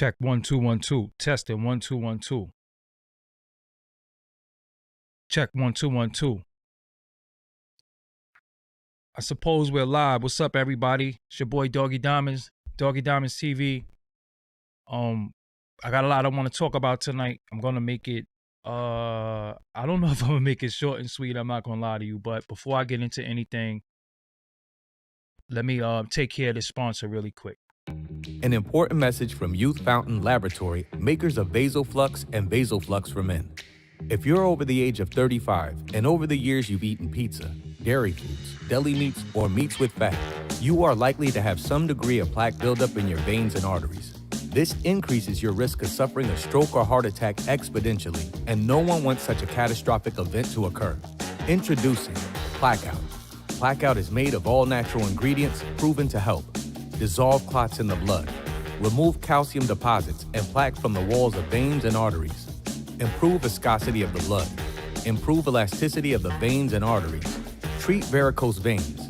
Check 1 2 1 2. Testing 1 2 1 2. Check 1 2 1 2. I suppose we're live. What's up, everybody? It's your boy Doggie Diamonds, Doggie Diamonds TV. I got a lot I want to talk about tonight. I'm gonna make it. I don't know if I'm gonna make it short and sweet. I'm not gonna lie to you, but before I get into anything, let me take care of the sponsor really quick. An important message from Youth Fountain Laboratory, makers of VasoFlux and VasoFlux for Men. If you're over the age of 35 and over the years you've eaten pizza, dairy foods, deli meats, or meats with fat, you are likely to have some degree of plaque buildup in your veins and arteries. This increases your risk of suffering a stroke or heart attack exponentially, and no one wants such a catastrophic event to occur. Introducing Blackout. Blackout is made of all natural ingredients proven to help dissolve clots in the blood, remove calcium deposits and plaque from the walls of veins and arteries, improve viscosity of the blood, improve elasticity of the veins and arteries, treat varicose veins,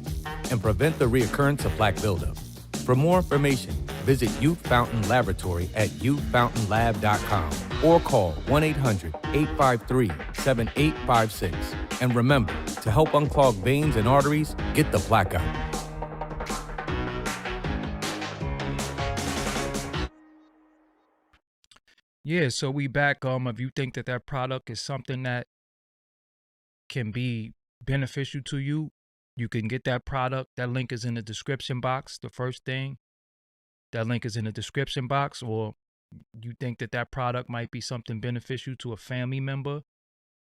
and prevent the reoccurrence of plaque buildup. For more information, visit Youth Fountain Laboratory at youthfountainlab.com or call 1-800-853-7856. And remember, to help unclog veins and arteries, get the plaque out. Yeah, so we back. If you think that product is something that can be beneficial to you, you can get that product. That link is in the description box. The first thing, that link is in the description box. Or you think that product might be something beneficial to a family member,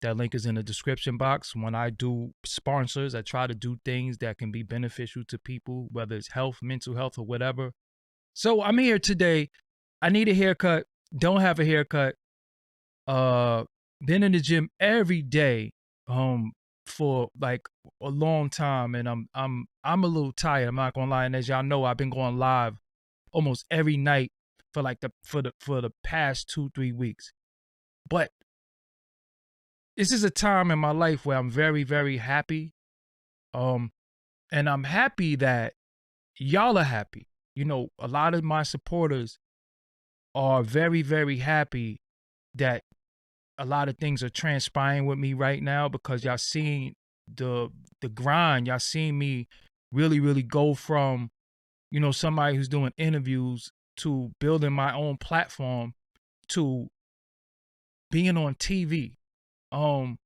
that link is in the description box. When I do sponsors, I try to do things that can be beneficial to people, whether it's health, mental health, or whatever. So I'm here today. I need a haircut. Don't have a haircut. Been in the gym every day for like a long time, and I'm a little tired. I'm not gonna lie, and as y'all know, I've been going live almost every night for like for the past 2-3 weeks. But this is a time in my life where I'm very, very happy. And I'm happy that y'all are happy. You know, a lot of my supporters are very, very happy that a lot of things are transpiring with me right now, because y'all seen the grind. Y'all seen me really, really go from, you know, somebody who's doing interviews to building my own platform to being on TV. And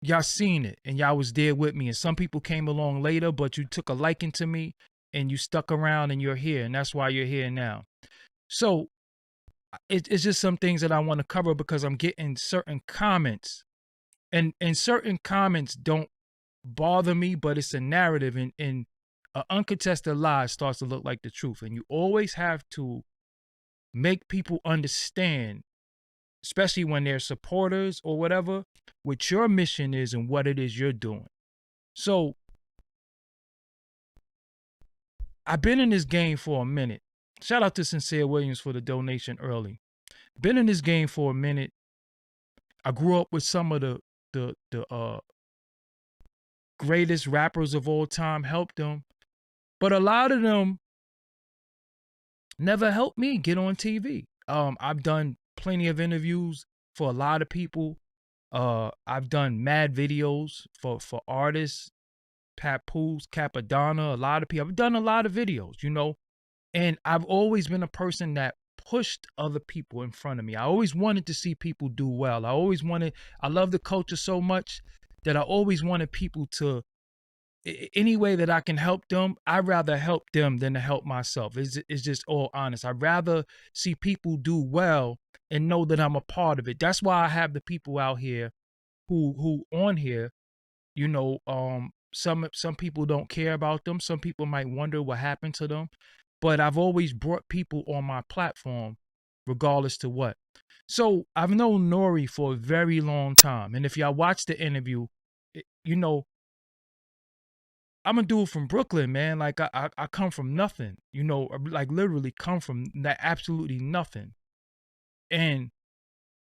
y'all seen it, and y'all was there with me. And some people came along later, but you took a liking to me and you stuck around, and you're here, and that's why you're here now. So it's just some things that I want to cover, because I'm getting certain comments, and certain comments don't bother me, but it's a narrative, and an uncontested lie starts to look like the truth. And you always have to make people understand, especially when they're supporters or whatever, what your mission is and what it is you're doing. So I've been in this game for a minute. Shout out to Sincere Williams for the donation early. Been in this game for a minute. I grew up with some of the greatest rappers of all time, helped them. But a lot of them never helped me get on TV. I've done plenty of interviews for a lot of people. I've done mad videos for artists, Papoose, Capadonna, a lot of people. I've done a lot of videos, you know, and I've always been a person that pushed other people in front of me. I always wanted to see people do well. I love the culture so much that I always wanted people to, any way that I can help them, I'd rather help them than to help myself. It's just all honest. I'd rather see people do well and know that I'm a part of it. That's why I have the people out here who on here, you know, some people don't care about them. Some people might wonder what happened to them. But I've always brought people on my platform, regardless to what. So I've known Nori for a very long time. And if y'all watch the interview, you know, I'm a dude from Brooklyn, man. Like I come from nothing, you know, like literally come from that absolutely nothing. And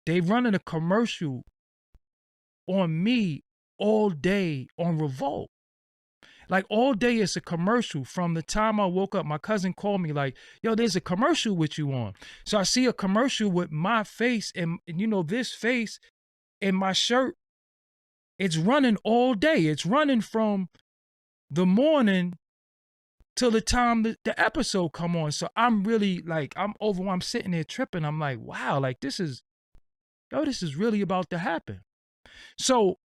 they running a commercial on me all day on Revolt. Like all day it's a commercial. From the time I woke up, my cousin called me like, yo, there's a commercial with you on. So I see a commercial with my face and you know, this face in my shirt. It's running all day. It's running from the morning till the time the episode come on. So I'm really like, I'm sitting there tripping. I'm like, wow, like this is really about to happen. So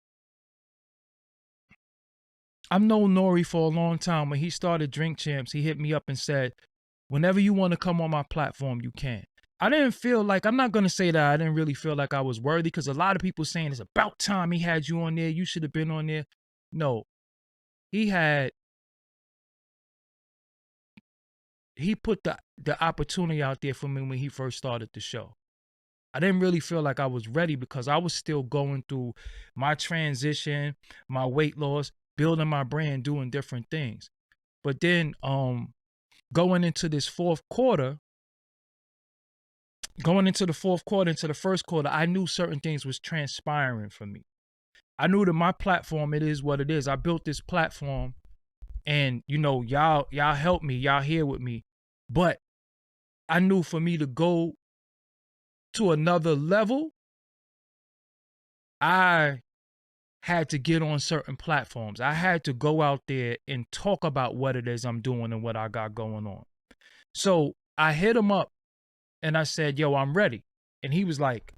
I've known Nori for a long time. When he started Drink Champs, he hit me up and said, whenever you want to come on my platform, you can. I didn't feel like, I'm not going to say that I didn't really feel like I was worthy, because a lot of people saying it's about time he had you on there. You should have been on there. No, he put the opportunity out there for me when he first started the show. I didn't really feel like I was ready because I was still going through my transition, my weight loss, building my brand, doing different things. But then going into the fourth quarter, into the first quarter, I knew certain things was transpiring for me. I knew that my platform, it is what it is. I built this platform and you know, y'all help me, y'all here with me. But I knew for me to go to another level, I had to get on certain platforms. I had to go out there and talk about what it is I'm doing and what I got going on. So I hit him up and I said, yo, I'm ready. And he was like,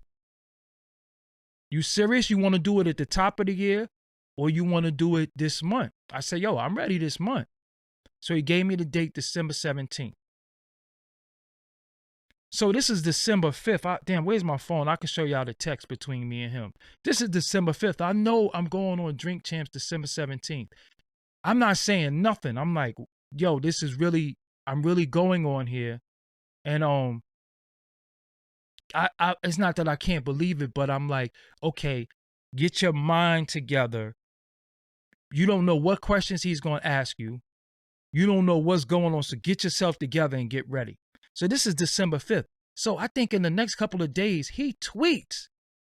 you serious? You want to do it at the top of the year or you want to do it this month? I said, yo, I'm ready this month. So he gave me the date, December 17th. So this is December 5th. Damn, where's my phone? I can show y'all the text between me and him. This is December 5th. I know I'm going on Drink Champs December 17th. I'm not saying nothing. I'm like, yo, this is really, I'm really going on here. And I it's not that I can't believe it, but I'm like, okay, get your mind together. You don't know what questions he's going to ask you. You don't know what's going on. So get yourself together and get ready. So this is December 5th. So I think in the next couple of days, he tweets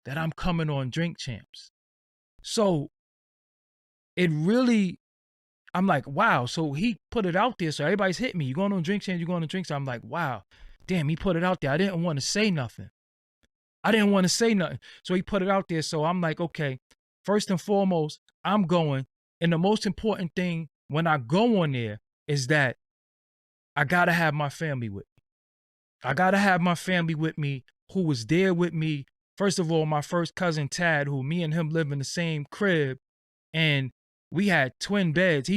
that I'm coming on Drink Champs. So it really, I'm like, wow. So he put it out there. So everybody's hit me. You going on Drink Champs? You going on Drink Champs? I'm like, wow. Damn, he put it out there. I didn't want to say nothing. So he put it out there. So I'm like, okay, first and foremost, I'm going. And the most important thing when I go on there is that I got to have my family with me. I got to have my family with me who was there with me. First of all, my first cousin, Tad, who me and him live in the same crib. And we had twin beds.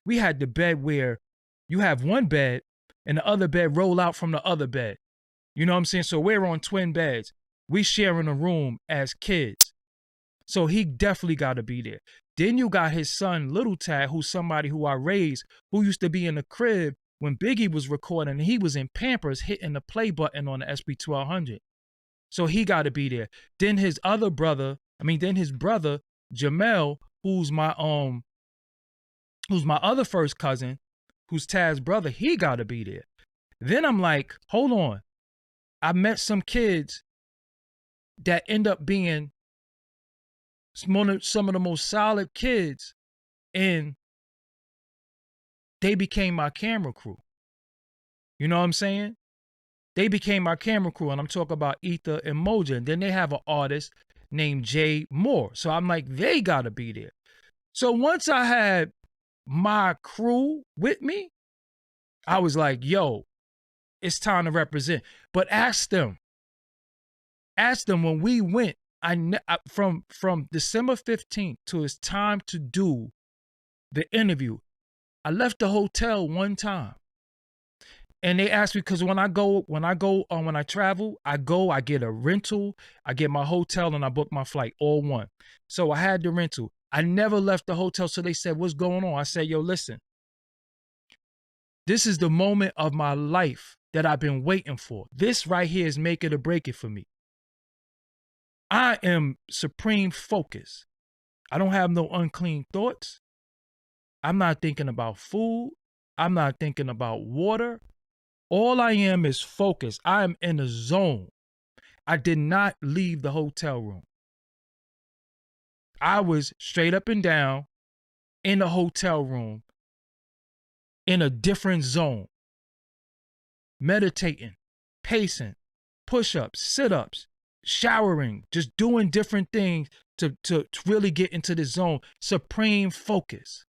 We had the bed where you have one bed and the other bed roll out from the other bed. You know what I'm saying? So we're on twin beds. We sharing a room as kids. So he definitely got to be there. Then you got his son, Little Tad, who's somebody who I raised, who used to be in the crib when Biggie was recording, and he was in Pampers hitting the play button on the SB1200. So he got to be there. Then his brother, Jamel, who's my other first cousin, who's Tad's brother, he got to be there. Then I'm like, hold on. I met some kids that end up being some of the most solid kids, and they became my camera crew. You know what I'm saying? They became my camera crew, and I'm talking about Ether and Moja. And then they have an artist named Jay Moore. So I'm like, they got to be there. So once I had my crew with me, I was like, yo, it's time to represent. But ask them when we went, from December 15th to it's time to do the interview, I left the hotel one time. And they asked me, because when I travel, I get a rental, I get my hotel, and I book my flight, all one. So I had the rental. I never left the hotel. So they said, what's going on? I said, yo, listen, this is the moment of my life that I've been waiting for. This right here is make it or break it for me. I am supreme focus. I don't have no unclean thoughts. I'm not thinking about food. I'm not thinking about water. All I am is focused. I am in a zone. I did not leave the hotel room. I was straight up and down in the hotel room in a different zone, meditating, pacing, push-ups, sit-ups, showering, just doing different things to really get into the zone. Supreme focus.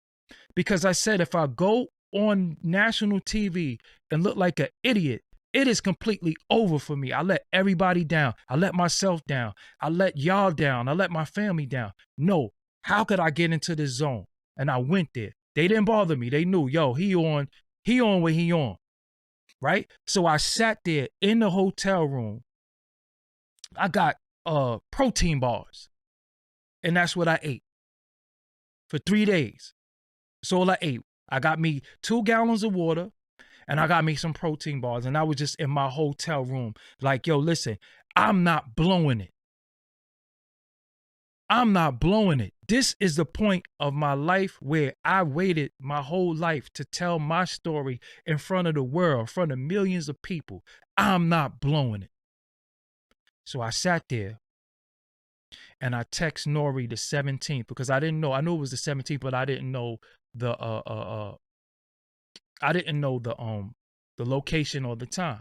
Because I said, if I go on national TV and look like an idiot, it is completely over for me. I let everybody down. I let myself down. I let y'all down. I let my family down. No, how could I get into this zone? And I went there. They didn't bother me. They knew, yo, he on what he on. Right? So I sat there in the hotel room. I got protein bars. And that's what I ate for 3 days. That's all I ate. I got me 2 gallons of water and I got me some protein bars. And I was just in my hotel room like, yo, listen, I'm not blowing it. I'm not blowing it. This is the point of my life where I waited my whole life to tell my story in front of the world, in front of millions of people. I'm not blowing it. So I sat there and I text Nori the 17th because I didn't know. I knew it was the 17th, but I didn't know the the location or the time.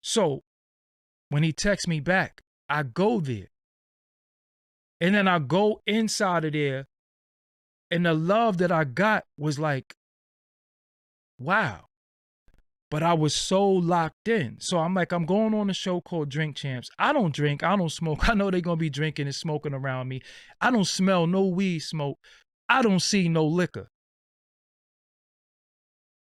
So when he texts me back, I go there. And then I go inside of there, and the love that I got was like, wow. But I was so locked in. So I'm like, I'm going on a show called Drink Champs. I don't drink. I don't smoke. I know they're going to be drinking and smoking around me. I don't smell no weed smoke. I don't see no liquor.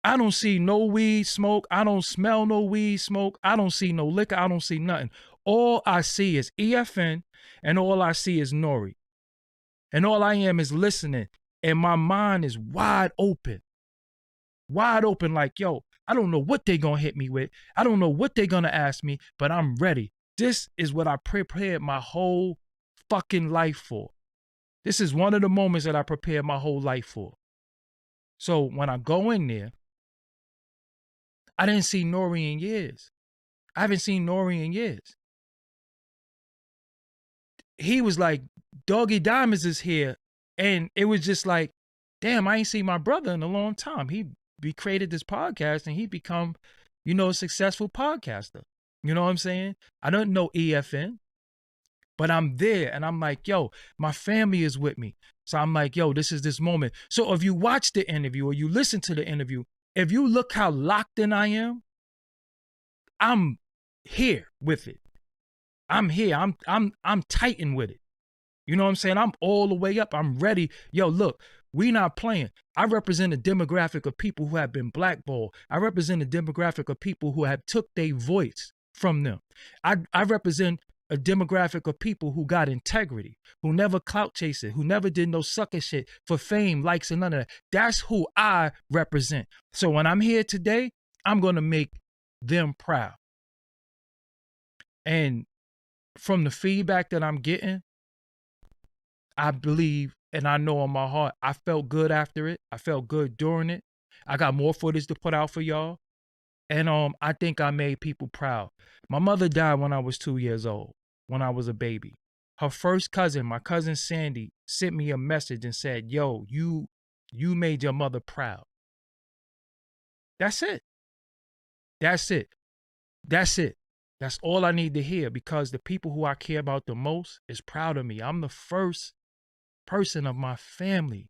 I don't see no weed smoke. I don't smell no weed smoke. I don't see no liquor. I don't see nothing. All I see is EFN, and all I see is Nori. And all I am is listening. And my mind is wide open. Wide open like, yo, I don't know what they're going to hit me with. I don't know what they're going to ask me, but I'm ready. This is what I prepared my whole fucking life for. This is one of the moments that I prepared my whole life for. So when I go in there, I didn't see Nori in years. I haven't seen Nori in years. He was like, Doggie Diamonds is here. And it was just like, damn, I ain't seen my brother in a long time. We created this podcast and he become, a successful podcaster. You know what I'm saying? I don't know EFN, but I'm there and I'm like, yo, my family is with me. So I'm like, yo, this is this moment. So if you watch the interview or you listen to the interview, if you look how locked in I am, I'm here with it. I'm here. I'm tighten with it. You know what I'm saying? I'm all the way up. I'm ready. Yo, look, we not playing. I represent a demographic of people who have been blackballed. I represent a demographic of people who have took their voice from them. I represent a demographic of people who got integrity, who never clout chasing, who never did no sucker shit for fame, likes, and none of that. That's who I represent. So when I'm here today, I'm going to make them proud. And from the feedback that I'm getting, I believe and I know in my heart, I felt good after it. I felt good during it. I got more footage to put out for y'all. And I think I made people proud. My mother died when I was 2 years old, when I was a baby. Her first cousin, my cousin Sandy, sent me a message and said, yo, you made your mother proud. That's it. That's it. That's it. That's all I need to hear, because the people who I care about the most is proud of me. I'm the first person of my family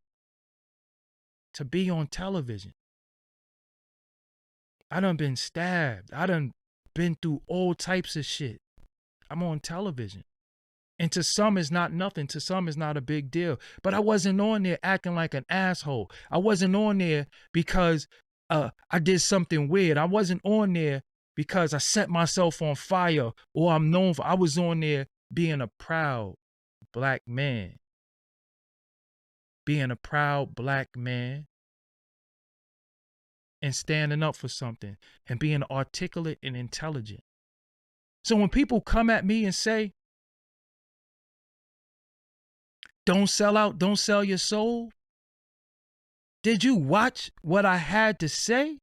to be on television. I done been stabbed. I done been through all types of shit. I'm on television. And to some it's not nothing. To some it's not a big deal. But I wasn't on there acting like an asshole. I wasn't on there because I did something weird. I wasn't on there because I set myself on fire or I'm known for. I was on there being a proud black man. Being a proud black man. And standing up for something and being articulate and intelligent. So when people come at me and say, don't sell out, don't sell your soul. Did you watch what I had to say?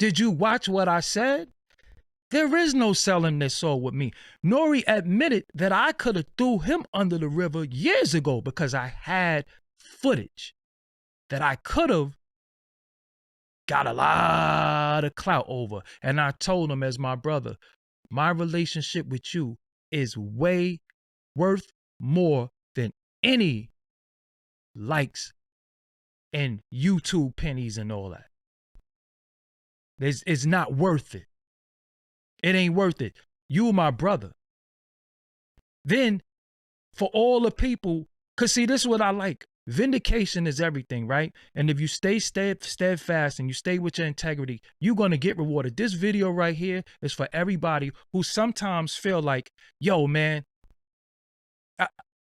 Did you watch what I said? There is no selling their soul with me. Nori admitted that I could have threw him under the river years ago because I had footage that I could have got a lot of clout over. And I told him, as my brother, my relationship with you is way worth more than any likes and YouTube pennies and all that. It's not worth it. It ain't worth it. You my brother. Then for all the people, because see, this is what I like. Vindication is everything, right? And if you stay steadfast and you stay with your integrity, you're going to get rewarded. This video right here is for everybody who sometimes feel like, yo, man,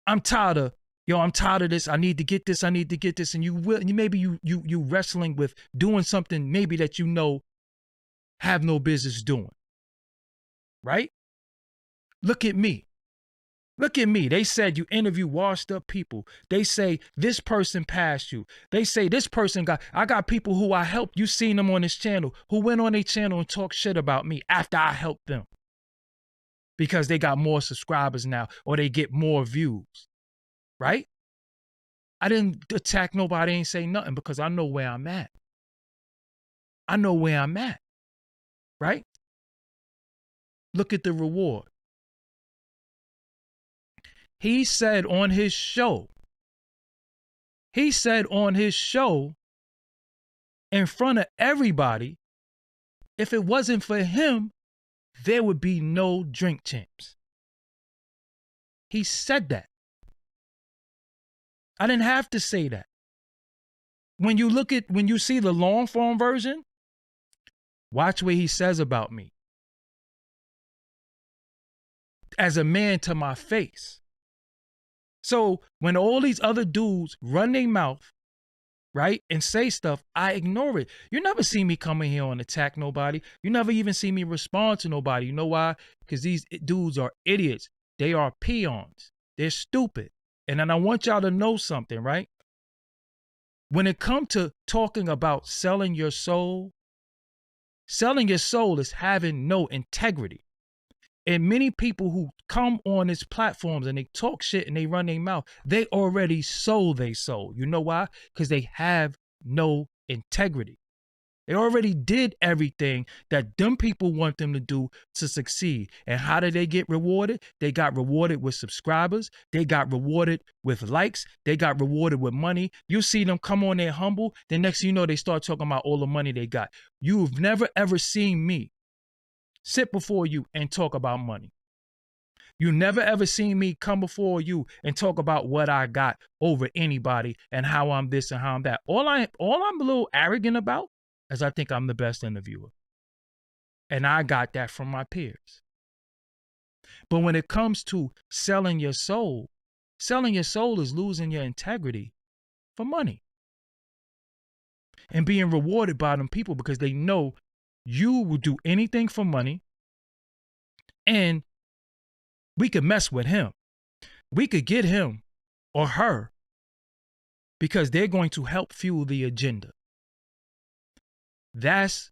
I'm tired of, I'm tired of this. I need to get this. I need to get this. And you wrestling with doing something maybe that have no business doing, right? Look at me. Look at me. They said you interview washed up people. They say this person passed you. They say this person I got people who I helped. You seen them on this channel who went on their channel and talked shit about me after I helped them because they got more subscribers now or they get more views, right? I didn't attack nobody, ain't say nothing because I know where I'm at. I know where I'm at, right? Look at the reward. He said on his show, in front of everybody, if it wasn't for him, there would be no Drink Champs. He said that. I didn't have to say that. When you see the long form version, watch what he says about me. As a man to my face. So when all these other dudes run their mouth, right, and say stuff, I ignore it. You never see me come in here and attack nobody. You never even see me respond to nobody. You know why? Because these dudes are idiots. They are peons. They're stupid. And then I want y'all to know something, right? When it comes to talking about selling your soul is having no integrity. And many people who come on these platforms and they talk shit and they run their mouth, they already sold their soul. You know why? Because they have no integrity. They already did everything that them people want them to do to succeed. And how did they get rewarded? They got rewarded with subscribers. They got rewarded with likes. They got rewarded with money. You see them come on there humble. The next thing you know, they start talking about all the money they got. You've never ever seen me sit before you and talk about money. You never ever seen me come before you and talk about what I got over anybody and how I'm this and how I'm that. All I'm a little arrogant about is I think I'm the best interviewer. And I got that from my peers. But when it comes to selling your soul is losing your integrity for money. And being rewarded by them people because they know you will do anything for money, and we could mess with him. We could get him or her because they're going to help fuel the agenda. That's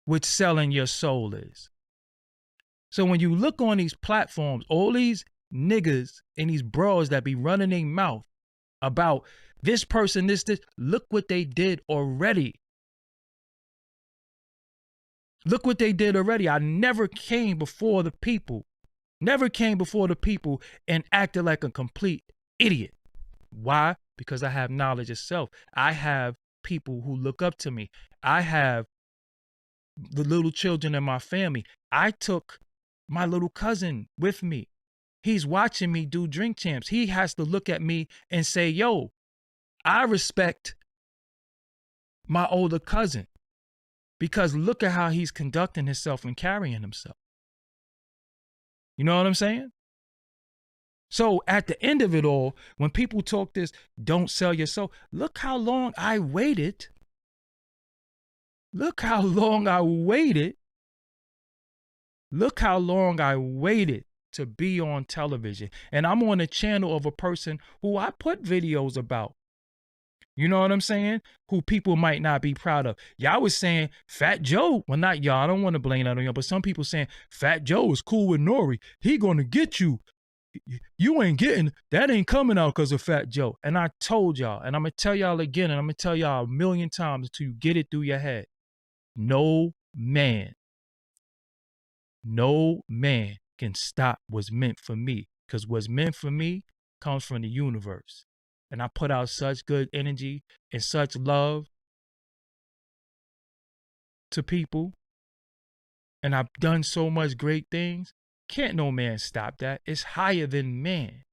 what selling your soul is. So when you look on these platforms, all these niggas and these bros that be running their mouth about this person, this, look what they did already. Look what they did already. I never came before the people and acted like a complete idiot. Why? Because I have knowledge of self. I have people who look up to me. I have the little children in my family. I took my little cousin with me. He's watching me do Drink Champs. He has to look at me and say, yo, I respect my older cousin. Because look at how he's conducting himself and carrying himself. You know what I'm saying? So at the end of it all, when people talk this, don't sell your soul, look how long I waited. Look how long I waited. Look how long I waited to be on television. And I'm on a channel of a person who I put videos about. You know what I'm saying? Who people might not be proud of. Y'all was saying Fat Joe. Well, not y'all. I don't want to blame that on y'all. But some people saying Fat Joe is cool with Nori. He going to get you. you ain't getting that, ain't coming out because of Fat Joe. And I told y'all, and I'm gonna tell y'all again, and I'm gonna tell y'all a million times until you get it through your head. No man can stop what's meant for me, because what's meant for me comes from the universe. And I put out such good energy and such love to people, and I've done so much great things. Can't no man stop that. It's higher than man.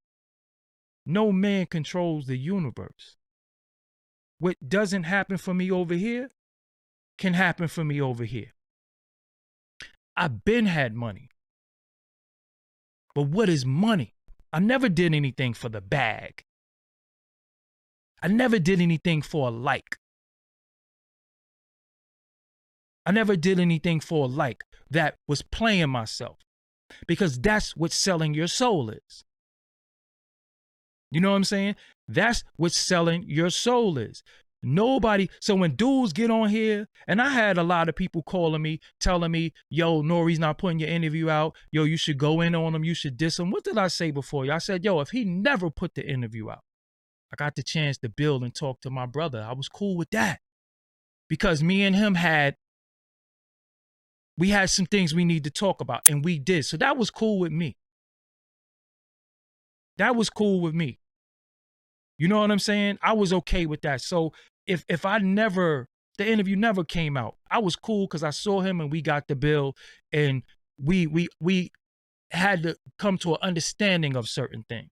No man controls the universe. What doesn't happen for me over here can happen for me over here. I've been had money. But what is money? I never did anything for the bag. I never did anything for a like. I never did anything for a like that was playing myself, because that's what selling your soul is. You know what I'm saying? That's what selling your soul is. Nobody. So when dudes get on here, and I had a lot of people calling me, telling me, yo, Nori's not putting your interview out. Yo, you should go in on him. You should diss him. What did I say before? I said, yo, if he never put the interview out, I got the chance to build and talk to my brother. I was cool with that, because me and him we had some things we need to talk about, and we did. So that was cool with me. That was cool with me. You know what I'm saying? I was okay with that. So if the interview never came out, I was cool, because I saw him and we got the bill, and we had to come to an understanding of certain things.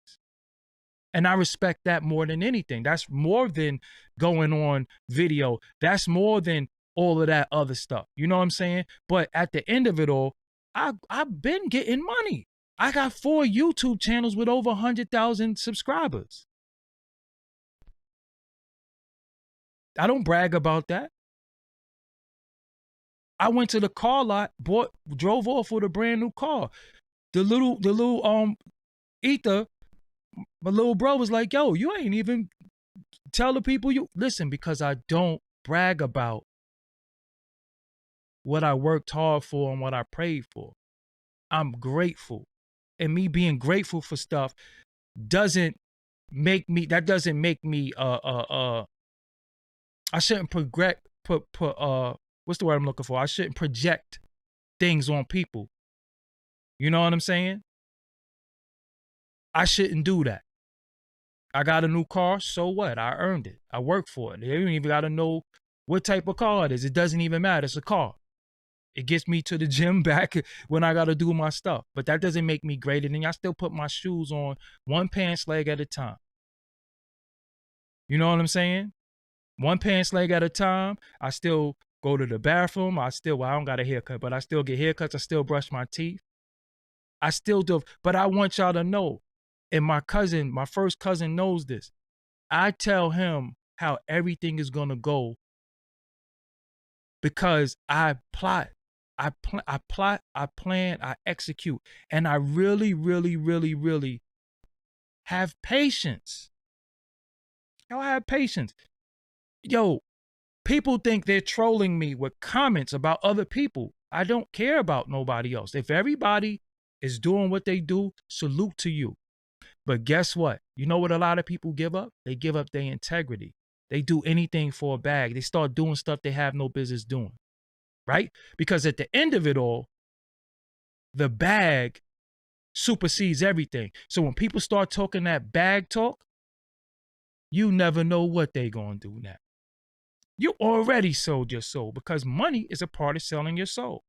And I respect that more than anything. That's more than going on video. That's more than all of that other stuff. You know what I'm saying? But at the end of it all, I've been getting money. I got 4 YouTube channels with over 100,000 subscribers. I don't brag about that. I went to the car lot, drove off with a brand new car. The little Ether, my little bro was like, yo, you ain't even tell the people you listen, because I don't brag about what I worked hard for and what I prayed for. I'm grateful. And me being grateful for stuff doesn't make me I shouldn't what's the word I'm looking for? I shouldn't project things on people. You know what I'm saying? I shouldn't do that. I got a new car, so what? I earned it. I worked for it. They don't even got to know what type of car it is. It doesn't even matter. It's a car. It gets me to the gym back when I got to do my stuff. But that doesn't make me greater than you. I still put my shoes on one pants leg at a time. You know what I'm saying? One pants leg at a time. I still go to the bathroom. I don't got a haircut, but I still get haircuts. I still brush my teeth. I still do. But I want y'all to know, and my first cousin knows this. I tell him how everything is going to go, because I plot, I plan, I execute. And I really, really, really, really have patience. Yo, I have patience. Yo, people think they're trolling me with comments about other people. I don't care about nobody else. If everybody is doing what they do, salute to you. But guess what? You know what a lot of people give up? They give up their integrity. They do anything for a bag. They start doing stuff they have no business doing. Right? Because at the end of it all, the bag supersedes everything. So when people start talking that bag talk, you never know what they gonna do now. You already sold your soul, because money is a part of selling your soul.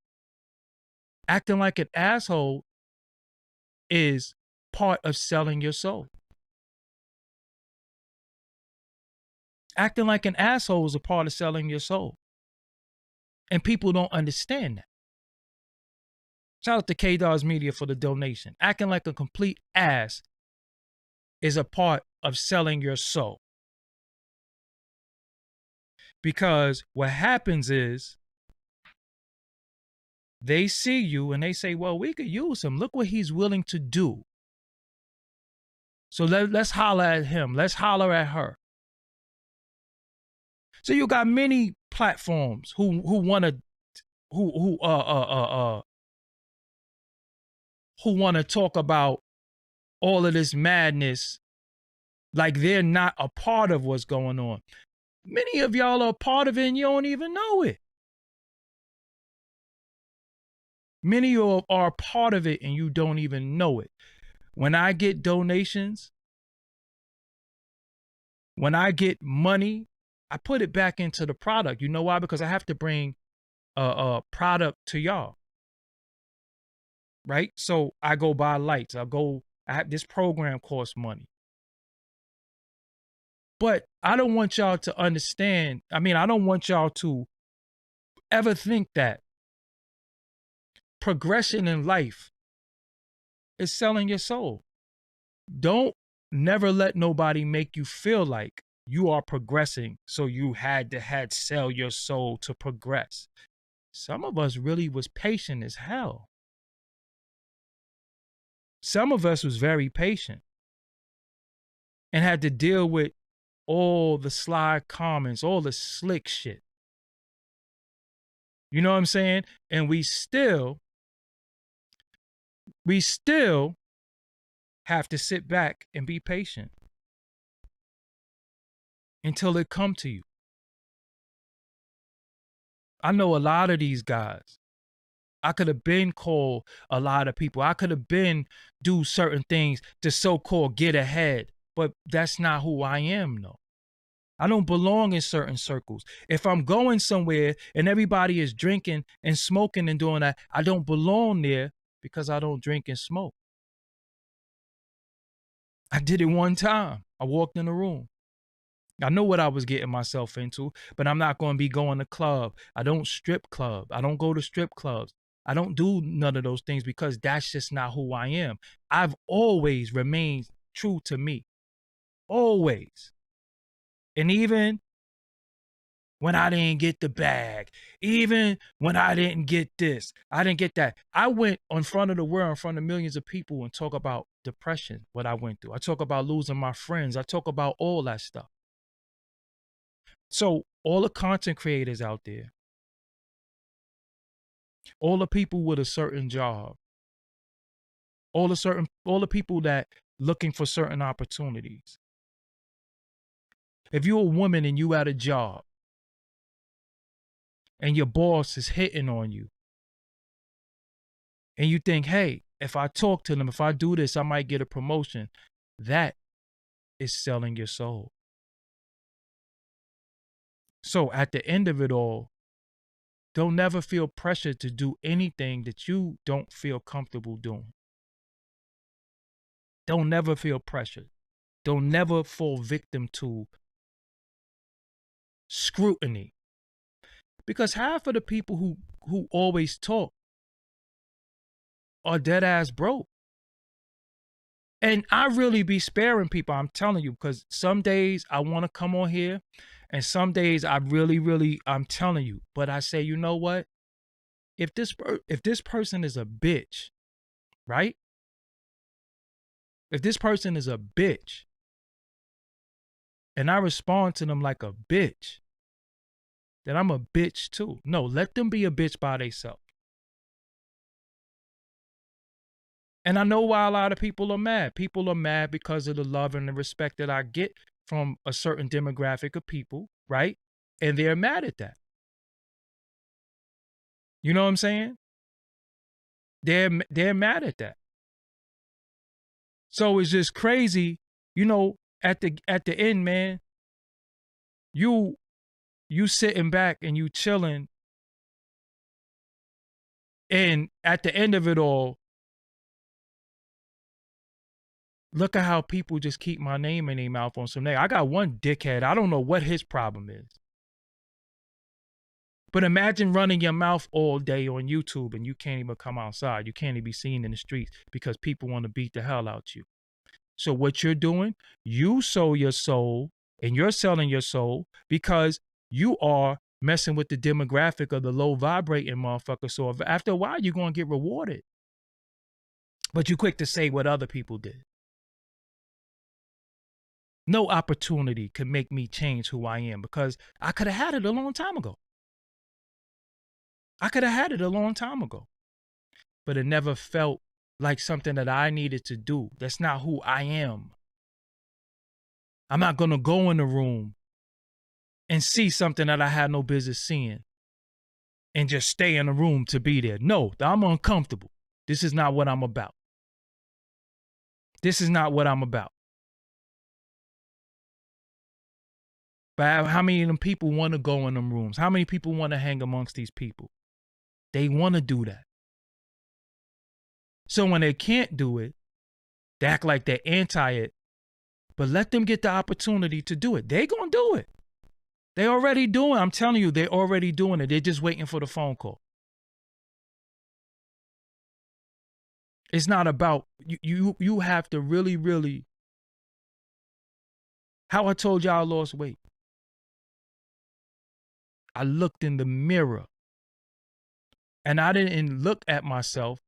Acting like an asshole is part of selling your soul. Acting like an asshole is a part of selling your soul. And people don't understand that. Shout out to K-Dawes Media for the donation. Acting like a complete ass is a part of selling your soul. Because what happens is, they see you and they say, well, we could use him. Look what he's willing to do. So let's holler at him. Let's holler at her. So you got many platforms who want to talk about all of this madness like they're not a part of what's going on. Many of y'all are a part of it and you don't even know it. Many of you are a part of it and you don't even know it. When I get donations, when I get money, I put it back into the product. You know why? Because I have to bring a product to y'all. Right? So I go buy lights. I have this program costs money. But I don't want y'all to understand. I mean, I don't want y'all to ever think that progression in life is selling your soul. Don't never let nobody make you feel like you are progressing, so you had to sell your soul to progress. Some of us really was patient as hell. Some of us was very patient and had to deal with all the sly comments, all the slick shit. You know what I'm saying? And we still have to sit back and be patient until it come to you. I know a lot of these guys. I could have been called a lot of people. I could have been do certain things to so-called get ahead, but that's not who I am, though. I don't belong in certain circles. If I'm going somewhere and everybody is drinking and smoking and doing that, I don't belong there because I don't drink and smoke. I did it one time. I walked in the room. I know what I was getting myself into, but I'm not going to be going to club. I don't strip club. I don't go to strip clubs. I don't do none of those things because that's just not who I am. I've always remained true to me. Always. And even when I didn't get the bag, even when I didn't get this, I didn't get that. I went in front of the world, in front of millions of people and talk about depression, what I went through. I talk about losing my friends. I talk about all that stuff. So all the content creators out there, all the people with a certain job, all the people that looking for certain opportunities. If you're a woman and you at a job and your boss is hitting on you and you think, hey, if I talk to them, if I do this, I might get a promotion, that is selling your soul. So at the end of it all, don't never feel pressure to do anything that you don't feel comfortable doing. Don't never feel pressure. Don't never fall victim to scrutiny. Because half of the people who always talk are dead ass broke. And I really be sparing people, I'm telling you, because some days I want to come on here and some days I really, I'm telling you. But I say, you know what? If this person is a bitch, right? If this person is a bitch and I respond to them like a bitch, then I'm a bitch too. No, let them be a bitch by themselves. And I know why a lot of people are mad. People are mad because of the love and the respect that I get from a certain demographic of people, right? And they're mad at that. You know what I'm saying? They're mad at that. So it's just crazy, you know, at the end, man, you sitting back and you chilling, and at the end of it all, look at how people just keep my name in their mouth on some name. I got one dickhead. I don't know what his problem is. But imagine running your mouth all day on YouTube and you can't even come outside. You can't even be seen in the streets because people want to beat the hell out you. So what you're doing, you sold your soul and you're selling your soul because you are messing with the demographic of the low vibrating motherfucker. So after a while, you're going to get rewarded. But you're quick to say what other people did. No opportunity could make me change who I am because I could have had it a long time ago. I could have had it a long time ago. But it never felt like something that I needed to do. That's not who I am. I'm not going to go in the room and see something that I had no business seeing and just stay in the room to be there. No, I'm uncomfortable. This is not what I'm about. This is not what I'm about. But how many of them people want to go in them rooms? How many people want to hang amongst these people? They want to do that. So when they can't do it, they act like they're anti it. But let them get the opportunity to do it. They're going to do it. They already doing it. I'm telling you, they're already doing it. They're just waiting for the phone call. It's not about, you have to really, really, how I told y'all I lost weight. I looked in the mirror and I didn't look at myself.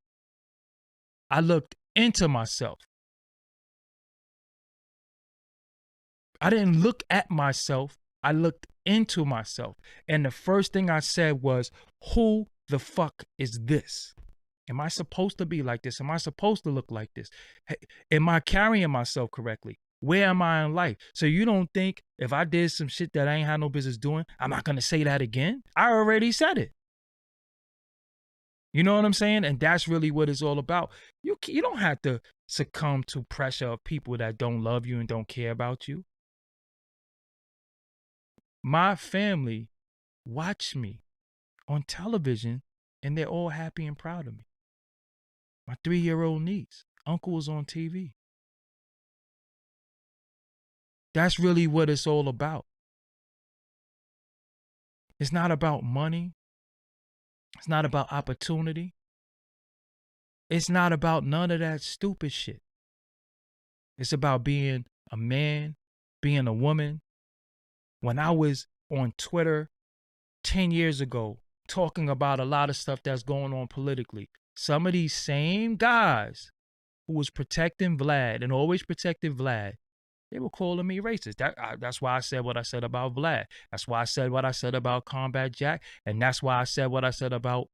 I looked into myself. I didn't look at myself. I looked into myself. And the first thing I said was, who the fuck is this? Am I supposed to be like this? Am I supposed to look like this? Am I carrying myself correctly? Where am I in life? So you don't think if I did some shit that I ain't had no business doing, I'm not going to say that again? I already said it. You know what I'm saying? And that's really what it's all about. You don't have to succumb to pressure of people that don't love you and don't care about you. My family watch me on television and they're all happy and proud of me. My 3-year-old niece, uncle was on TV. That's really what it's all about. It's not about money. It's not about opportunity. It's not about none of that stupid shit. It's about being a man, being a woman. When I was on Twitter 10 years ago, talking about a lot of stuff that's going on politically, some of these same guys who was protecting Vlad and always protected Vlad, they were calling me racist. That's why I said what I said about Vlad. That's why I said what I said about Combat Jack. And that's why I said what I said about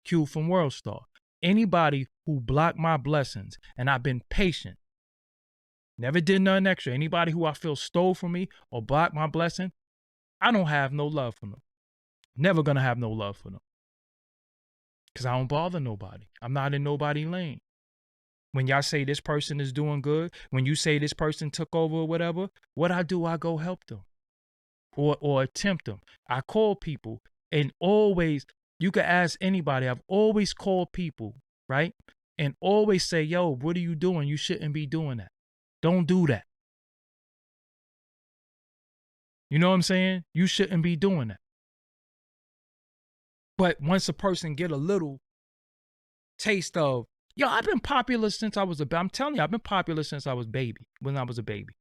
Q from World Star. Anybody who blocked my blessings, and I've been patient, never did nothing extra. Anybody who I feel stole from me or blocked my blessing, I don't have no love for them. Never gonna have no love for them. Because I don't bother nobody. I'm not in nobody's lane. When y'all say this person is doing good, when you say this person took over or whatever, what I do, I go help them or attempt them. I call people and always, you can ask anybody, I've always called people, right? And always say, yo, what are you doing? You shouldn't be doing that. Don't do that. You know what I'm saying? You shouldn't be doing that. But once a person get a little taste of, yo, I've been popular since I was I'm telling you, I've been popular since I was when I was a baby.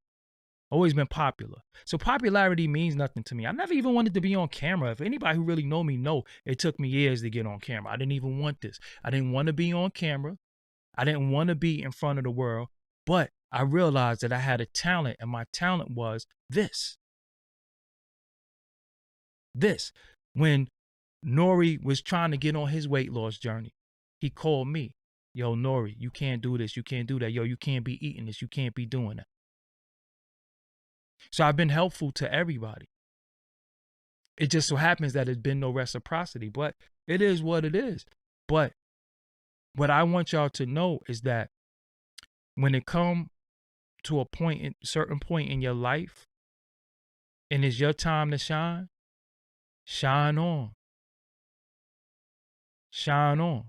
Always been popular. So popularity means nothing to me. I never even wanted to be on camera. If anybody who really know me know, it took me years to get on camera. I didn't even want this. I didn't want to be on camera. I didn't want to be in front of the world. But I realized that I had a talent, and my talent was this. When Nori was trying to get on his weight loss journey, he called me. Yo, Nori, you can't do this. You can't do that. Yo, you can't be eating this. You can't be doing that. So I've been helpful to everybody. It just so happens that there's been no reciprocity, but it is what it is. But what I want y'all to know is that when it come to a certain point in your life, and it's your time to shine, shine on. Shine on.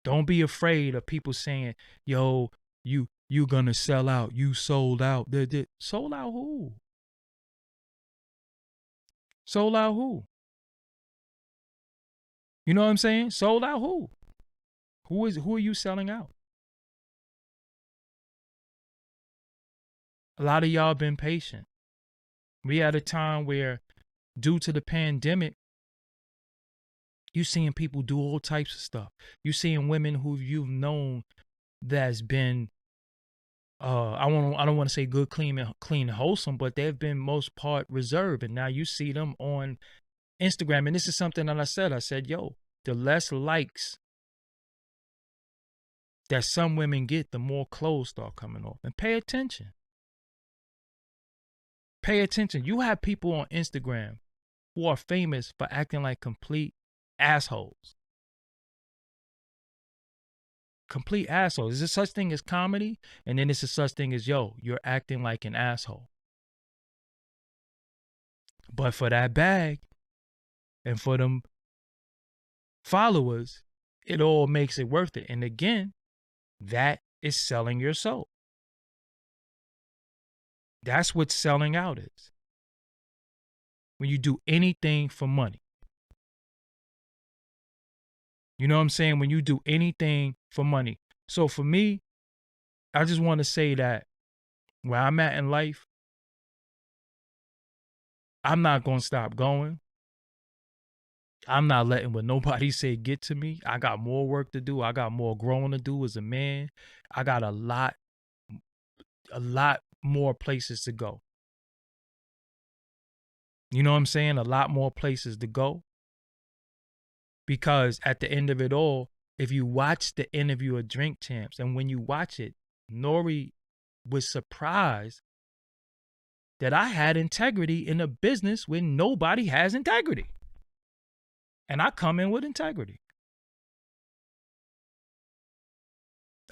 Don't be afraid of people saying, yo, you gonna sell out. You sold out. Sold out who? Sold out who? You know what I'm saying? Sold out who? Who are you selling out? A lot of y'all been patient. We at a time where, due to the pandemic, you seeing people do all types of stuff. You seeing women who you've known that's been I don't want to say good, clean, and wholesome, but they've been most part reserved. And now you see them on Instagram. And this is something that I said, yo, the less likes that some women get, the more clothes start coming off. And pay attention. Pay attention. You have people on Instagram who are famous for acting like complete assholes. Complete assholes. There's a such thing as comedy, and then there's a such thing as, yo, you're acting like an asshole. But for that bag and for them followers, it all makes it worth it. And again, that is selling your soul. That's what selling out is. When you do anything for money. You know what I'm saying? When you do anything for money. So for me, I just want to say that where I'm at in life, I'm not going to stop going. I'm not letting what nobody say get to me. I got more work to do. I got more growing to do as a man. I got a lot more places to go. You know what I'm saying? A lot more places to go. Because at the end of it all, if you watch the interview of Drink Champs, and when you watch it, Nori was surprised that I had integrity in a business where nobody has integrity. And I come in with integrity.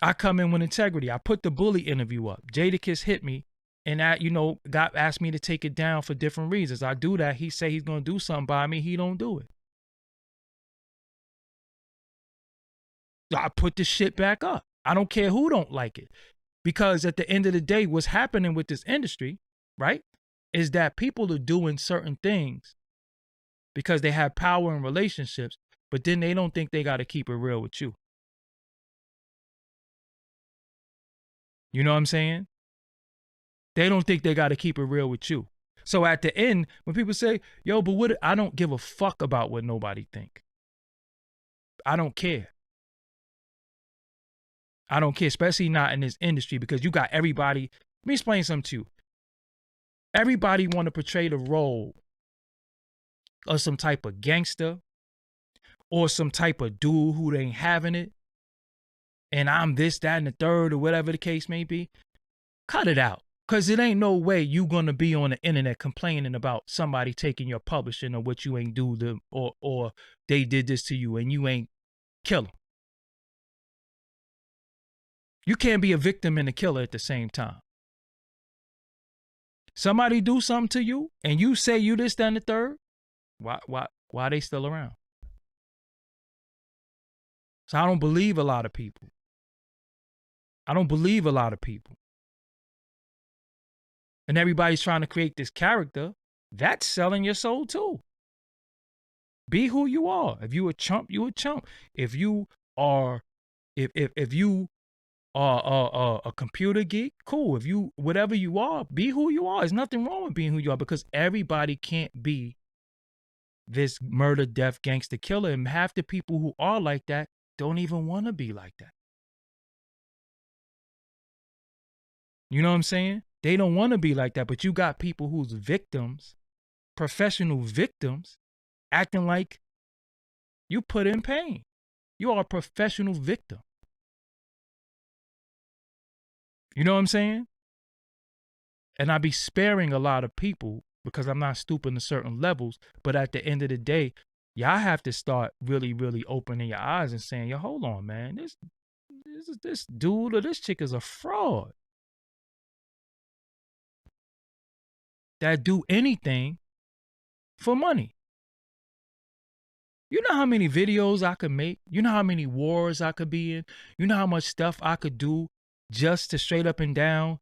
I come in with integrity. I put the bully interview up. Jadakiss hit me and that, asked me to take it down for different reasons. I do that. He say he's going to do something by me. He don't do it. So I put the shit back up. I don't care who don't like it. Because at the end of the day, what's happening with this industry, right, is that people are doing certain things because they have power in relationships, but then they don't think they got to keep it real with you. You know what I'm saying? They don't think they got to keep it real with you. So at the end, when people say, yo, but what, I don't give a fuck about what nobody think. I don't care. I don't care, especially not in this industry, because you got everybody. Let me explain something to you. Everybody want to portray the role of some type of gangster or some type of dude who ain't having it. And I'm this, that, and the third, or whatever the case may be. Cut it out. Because it ain't no way you going to be on the internet complaining about somebody taking your publishing or what you ain't do them, or they did this to you and you ain't kill them. You can't be a victim and a killer at the same time. Somebody do something to you and you say you this, that, and the third. Why are they still around? So I don't believe a lot of people. I don't believe a lot of people. And everybody's trying to create this character. That's selling your soul too. Be who you are. If you a chump, you a chump. If you are, if you are a computer geek, cool. If you, whatever you are, be who you are. There's nothing wrong with being who you are, because everybody can't be this murder, death, gangster killer. And half the people who are like that don't even want to be like that. You know what I'm saying? They don't want to be like that, but you got people who's victims, professional victims, acting like you put in pain. You are a professional victim. You know what I'm saying? And I be sparing a lot of people because I'm not stooping to certain levels. But at the end of the day, y'all have to start really, really opening your eyes and saying, yo, hold on, man. This dude or this chick is a fraud. That do anything for money. You know how many videos I could make? You know how many wars I could be in? You know how much stuff I could do just to straight up and down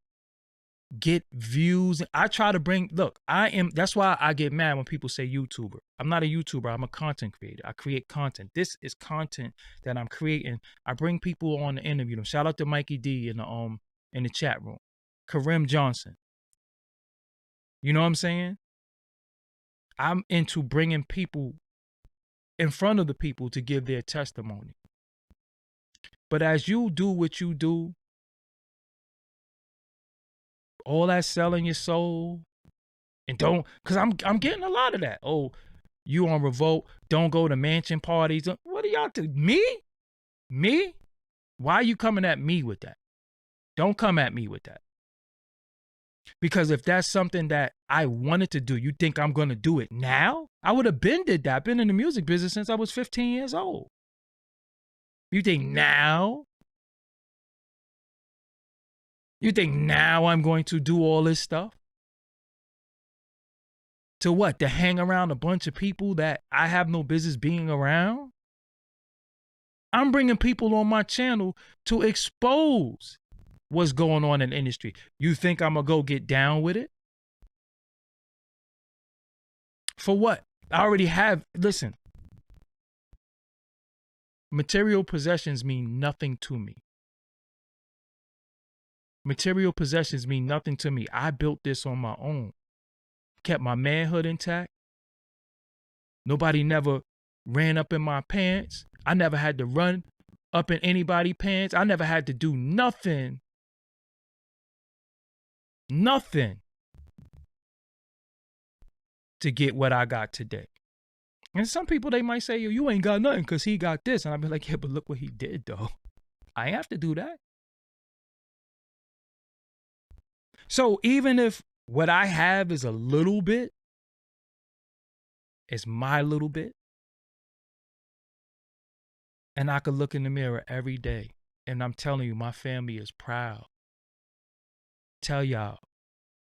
get views? I try to bring, that's why I get mad when people say YouTuber. I'm not a YouTuber, I'm a content creator. I create content. This is content that I'm creating. I bring people on to interview them. Shout out to Mikey D in the chat room. Kareem Johnson. You know what I'm saying? I'm into bringing people in front of the people to give their testimony. But as you do what you do, all that selling your soul, and don't, because I'm getting a lot of that. Oh, you on revolt, don't go to mansion parties. What are y'all do? Me? Why are you coming at me with that? Don't come at me with that. Because if that's something that I wanted to do, you think I'm going to do it now? I would have been did that. I've been in the music business since I was 15 years old. You think now? You think now I'm going to do all this stuff? To what? To hang around a bunch of people that I have no business being around? I'm bringing people on my channel to expose what's going on in the industry. You think I'm going to go get down with it? For what? I already have, listen, material possessions mean nothing to me. Material possessions mean nothing to me. I built this on my own. Kept my manhood intact. Nobody never ran up in my pants. I never had to run up in anybody's pants. I never had to do nothing. Nothing to get what I got today. And some people, they might say, yo, you ain't got nothing because he got this. And I'd be like, yeah, but look what he did, though. I ain't have to do that. So even if what I have is a little bit, it's my little bit, and I could look in the mirror every day, and I'm telling you, my family is proud. Tell y'all,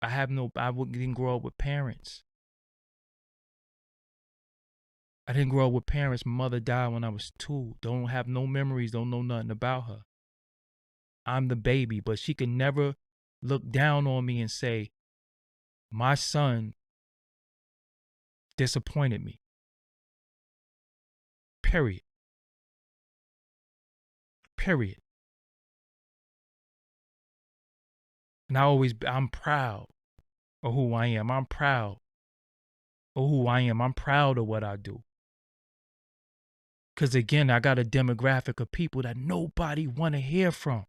I didn't grow up with parents. I didn't grow up with parents. My mother died when I was 2. Don't have no memories, don't know nothing about her. I'm the baby, but she could never look down on me and say, my son disappointed me. Period. Period. And I'm proud of who I am. I'm proud of who I am. I'm proud of what I do. Because again, I got a demographic of people that nobody want to hear from.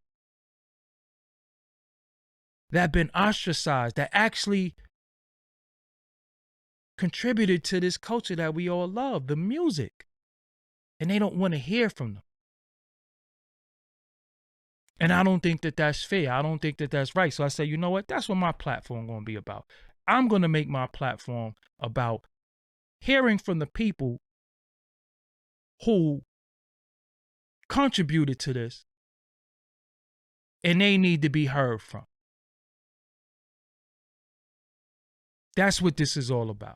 That have been ostracized, that actually contributed to this culture that we all love, the music. And they don't want to hear from them. And I don't think that that's fair. I don't think that that's right. So I say, you know what? That's what my platform going to be about. I'm going to make my platform about hearing from the people who contributed to this, and they need to be heard from. That's what this is all about.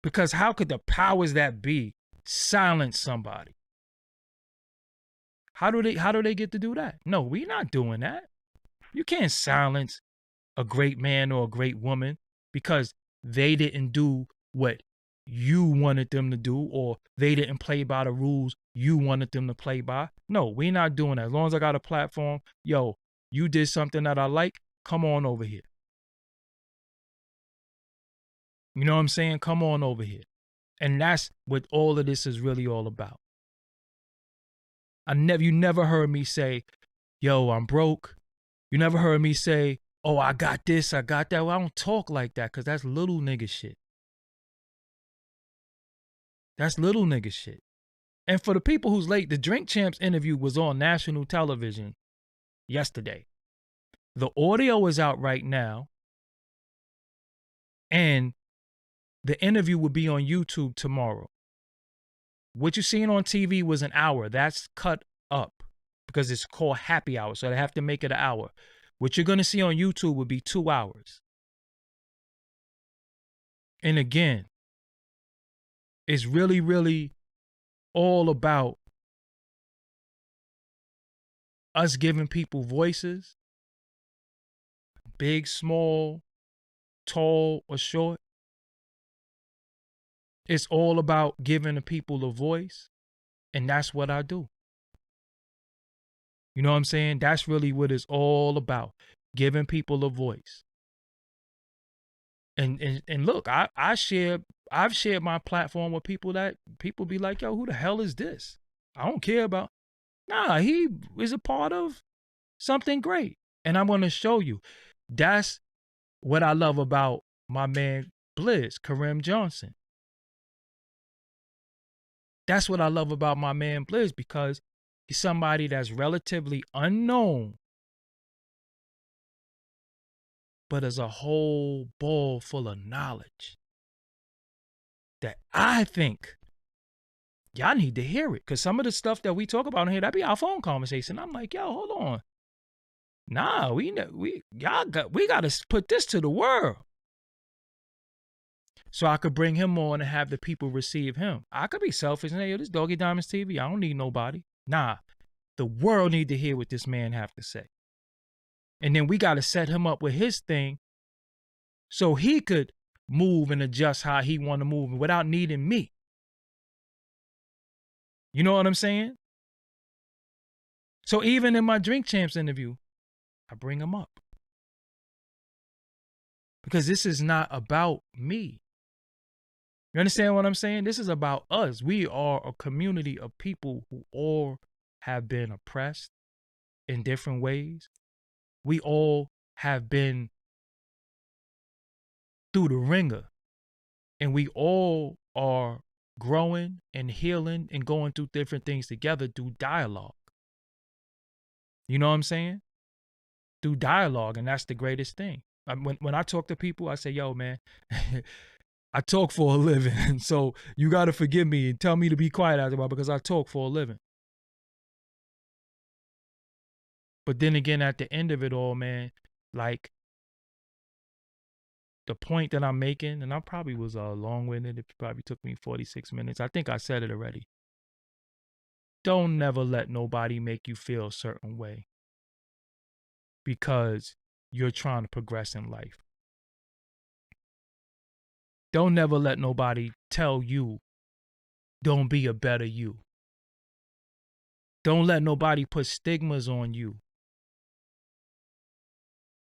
Because how could the powers that be silence somebody? How do they get to do that? No, we're not doing that. You can't silence a great man or a great woman because they didn't do what you wanted them to do, or they didn't play by the rules you wanted them to play by. No, we're not doing that. As long as I got a platform, yo, you did something that I like, come on over here. You know what I'm saying? Come on over here. And that's what all of this is really all about. You never heard me say, yo, I'm broke. You never heard me say, oh, I got this, I got that. Well, I don't talk like that because that's little nigga shit. That's little nigga shit. And for the people who's late, the Drink Champs interview was on national television yesterday. The audio is out right now. And the interview will be on YouTube tomorrow. What you're seeing on TV was an hour. That's cut up because it's called happy hour. So they have to make it an hour. What you're going to see on YouTube will be 2 hours. And again, it's really, really all about us giving people voices, big, small, tall, or short. It's all about giving the people a voice, and that's what I do. You know what I'm saying? That's really what it's all about, giving people a voice. And look, I've shared my platform with people that people be like, yo, who the hell is this? I don't care about. Nah, he is a part of something great. And I'm going to show you. That's what I love about my man Blizz, Kareem Johnson. That's what I love about my man Blizz, because He's somebody that's relatively unknown, but is a whole bowl full of knowledge that I think y'all need to hear it. Because some of the stuff that we talk about in here, that be our phone conversation. I'm like, yo, hold on. Nah, we got to put this to the world. So I could bring him on and have the people receive him. I could be selfish and say, yo, this Doggie Diamonds TV, I don't need nobody. Nah, the world need to hear what this man have to say. And then we got to set him up with his thing so he could move and adjust how he want to move without needing me. You know what I'm saying? So even in my Drink Champs interview, I bring him up. Because this is not about me. You understand what I'm saying? This is about us. We are a community of people who all have been oppressed in different ways. We all have been through the ringer. And we all are growing and healing and going through different things together through dialogue. You know what I'm saying? Through dialogue. And that's the greatest thing. When I talk to people, I say, yo, man, I talk for a living. So you got to forgive me and tell me to be quiet after a while because I talk for a living. But then again, at the end of it all, man, like the point that I'm making, and I probably was long-winded. It probably took me 46 minutes. I think I said it already. Don't never let nobody make you feel a certain way because you're trying to progress in life. Don't never let nobody tell you, don't be a better you. Don't let nobody put stigmas on you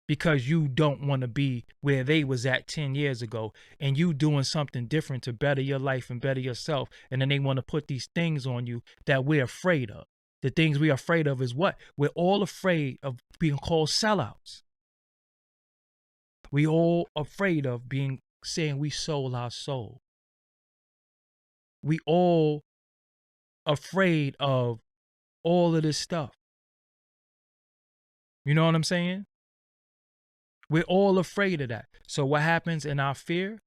because you don't want to be where they was at 10 years ago and you doing something different to better your life and better yourself. And then they want to put these things on you that we're afraid of. The things we're afraid of is what? We're all afraid of being called sellouts. We all afraid of saying we sold our soul. We all afraid of all of this stuff. You know what I'm saying? We're all afraid of that. So what happens in our fear?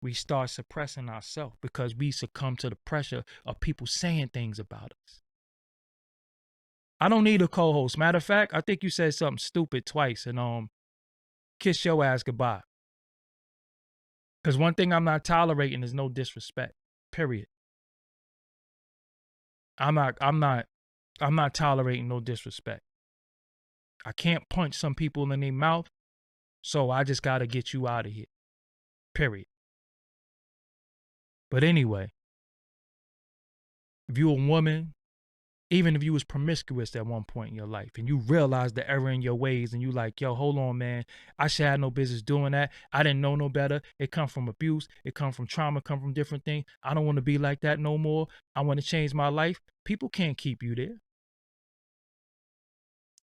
We start suppressing ourselves because we succumb to the pressure of people saying things about us. I don't need a co-host. Matter of fact, I think you said something stupid twice and kiss your ass goodbye. Because one thing I'm not tolerating is no disrespect. Period. I'm not tolerating no disrespect. I can't punch some people in their mouth, so I just gotta get you out of here. Period. But anyway, if you're a woman, even if you was promiscuous at one point in your life and you realize the error in your ways and you like, yo, hold on, man, I should have no business doing that. I didn't know no better. It come from abuse. It come from trauma, come from different things. I don't want to be like that no more. I want to change my life. People can't keep you there.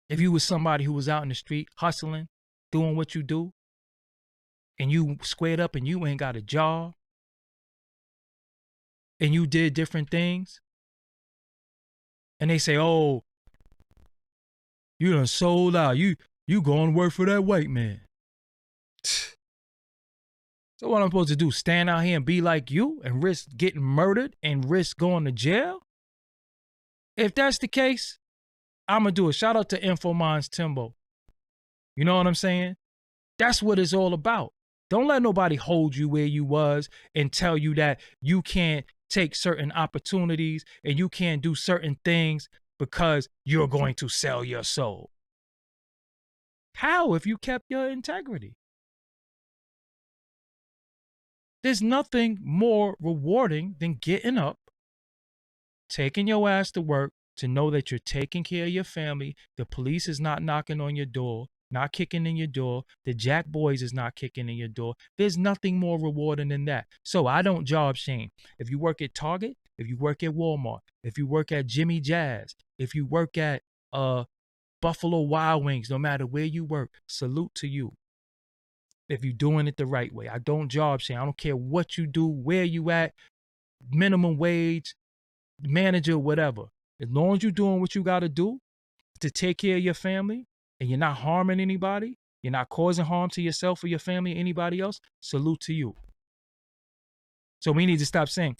If you was somebody who was out in the street hustling, doing what you do, and you squared up and you ain't got a job, and you did different things, and they say, oh, you done sold out. You going to work for that white man. So what I'm supposed to do, stand out here and be like you and risk getting murdered and risk going to jail? If that's the case, I'm going to do it. Shout out to Infomons Timbo. You know what I'm saying? That's what it's all about. Don't let nobody hold you where you was and tell you that you can't take certain opportunities and you can't do certain things because you're going to sell your soul. How if you kept your integrity? There's nothing more rewarding than getting up, taking your ass to work to know that you're taking care of your family. The police is not knocking on your door, not kicking in your door. The Jack Boys is not kicking in your door. There's nothing more rewarding than that. So I don't job shame. If you work at Target, if you work at Walmart, if you work at Jimmy Jazz, if you work at Buffalo Wild Wings, no matter where you work, salute to you. If you're doing it the right way. I don't job shame. I don't care what you do, where you at, minimum wage, manager, whatever. As long as you're doing what you got to do to take care of your family and you're not harming anybody, you're not causing harm to yourself or your family or anybody else, salute to you. So we need to stop saying,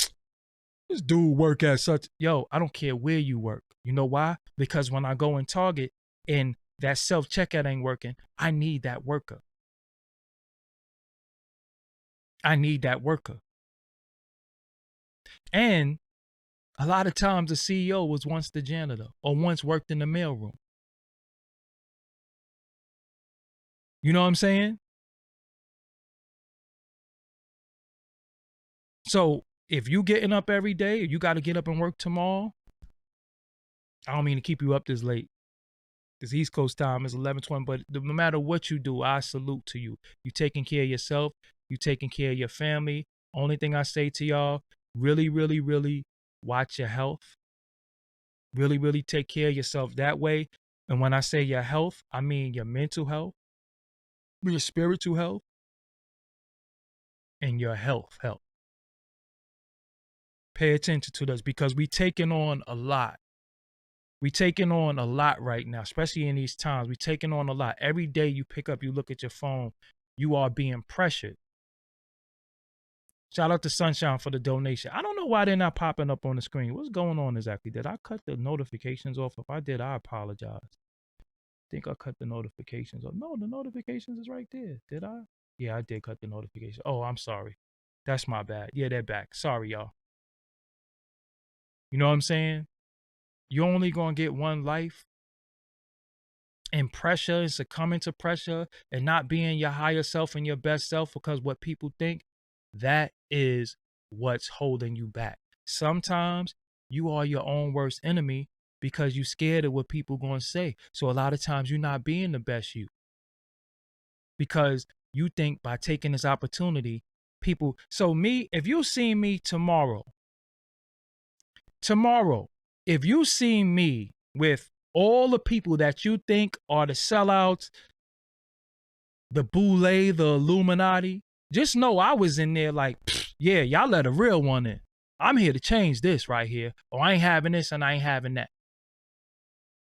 this dude work at such. Yo, I don't care where you work. You know why? Because when I go in Target and that self-checkout ain't working, I need that worker. I need that worker. And a lot of times the CEO was once the janitor or once worked in the mailroom. You know what I'm saying? So if you getting up every day, you got to get up and work tomorrow. I don't mean to keep you up this late. This East Coast time is 11:20, but no matter what you do, I salute to you. You taking care of yourself. You taking care of your family. Only thing I say to y'all, really, really, really watch your health. Really, really take care of yourself that way. And when I say your health, I mean your mental health, your spiritual health, and your health. Pay attention to this because we taking on a lot. We taking on a lot right now, especially in these times. We taking on a lot. Every day you pick up, you look at your phone, you are being pressured. Shout out to Sunshine for the donation. I don't know why they're not popping up on the screen. What's going on exactly? Did I cut the notifications off? If I did, I apologize. I think I cut the notifications off. No, the notifications is right there. Did I? Yeah, I did cut the notifications. Oh, I'm sorry. That's my bad. Yeah, they're back. Sorry, y'all. You know what I'm saying? You're only going to get one life. And pressure and succumbing to pressure and not being your higher self and your best self because what people think, that is what's holding you back. Sometimes you are your own worst enemy because you're scared of what people going to say. So a lot of times you're not being the best you because you think by taking this opportunity, people. So me, if you see me tomorrow, if you see me with all the people that you think are the sellouts, the boule, the Illuminati, just know I was in there like, yeah, y'all let a real one in. I'm here to change this right here. Or I ain't having this and I ain't having that.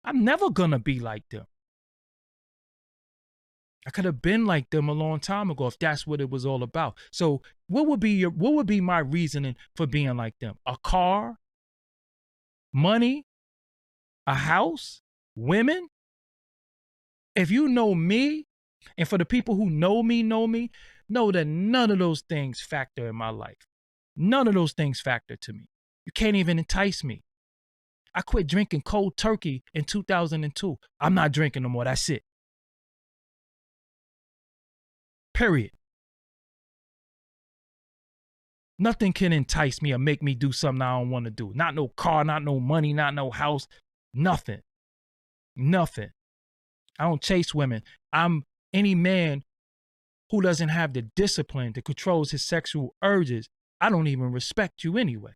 I'm never gonna be like them. I could have been like them a long time ago if that's what it was all about. So what would be my reasoning for being like them? A car, money, a house, women? If you know me, and for the people who know me, know that none of those things factor in my life. None of those things factor to me. You can't even entice me. I quit drinking cold turkey in 2002. I'm not drinking no more. That's it. Period. Nothing can entice me or make me do something I don't want to do. Not no car, not no money, not no house. Nothing. Nothing. I don't chase women. I'm any man who doesn't have the discipline to control his sexual urges. I don't even respect you anyway.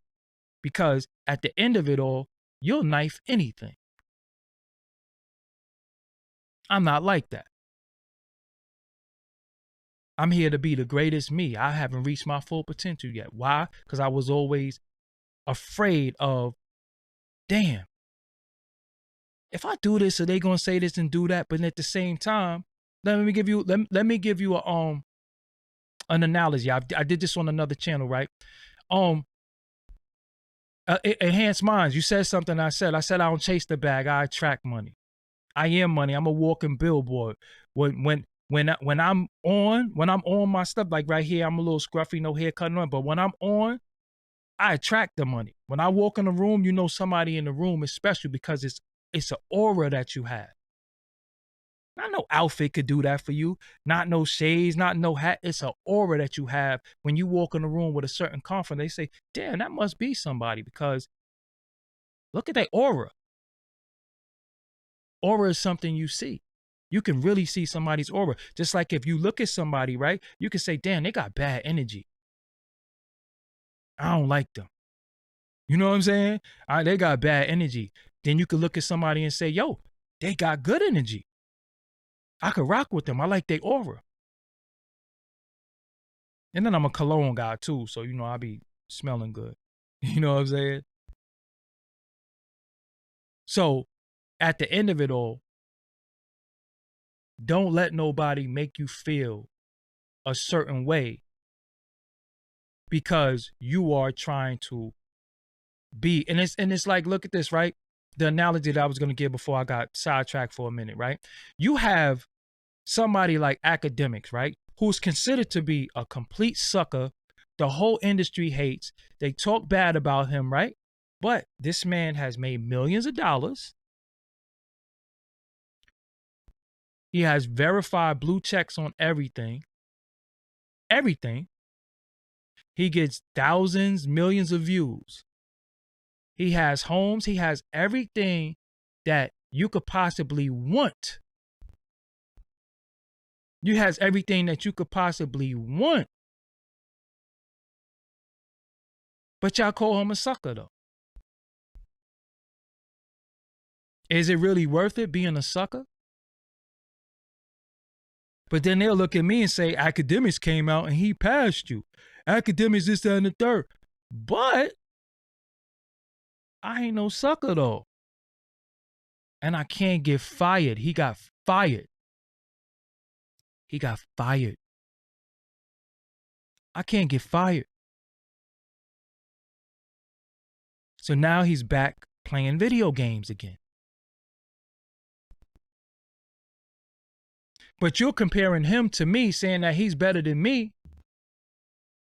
Because at the end of it all, you'll knife anything. I'm not like that. I'm here to be the greatest me. I haven't reached my full potential yet. Why? Because I was always afraid of, damn, if I do this, are they gonna say this and do that? But at the same time, let me give you an analogy. I did this on another channel, right? Enhanced minds. You said something. I said I don't chase the bag. I attract money. I am money. I'm a walking billboard. When I'm on my stuff, like right here, I'm a little scruffy, no haircut on. But when I'm on, I attract the money. When I walk in the room, you know somebody in the room is special because it's an aura that you have. Not no outfit could do that for you. Not no shades, not no hat. It's an aura that you have when you walk in the room with a certain confidence. They say, damn, that must be somebody because look at that aura. Aura is something you see. You can really see somebody's aura. Just like if you look at somebody, right? You can say, damn, they got bad energy. I don't like them. You know what I'm saying? They got bad energy. Then you could look at somebody and say, yo, they got good energy. I could rock with them. I like their aura. And then I'm a cologne guy too. So, I be smelling good. You know what I'm saying? So at the end of it all, don't let nobody make you feel a certain way because you are trying to be. And it's like, look at this, right? The analogy that I was going to give before I got sidetracked for a minute, right? You have somebody like academics, right? Who's considered to be a complete sucker. The whole industry hates. They talk bad about him, right? But this man has made millions of dollars. He has verified blue checks on everything. Everything. He gets thousands, millions of views. He has homes. He has everything that you could possibly want. You has everything that you could possibly want. But y'all call him a sucker though. Is it really worth it being a sucker? But then they'll look at me and say, academics came out and he passed you. Academics this, that, and the third. But I ain't no sucker though. And I can't get fired. He got fired. He got fired. I can't get fired. So now he's back playing video games again. But you're comparing him to me, saying that he's better than me.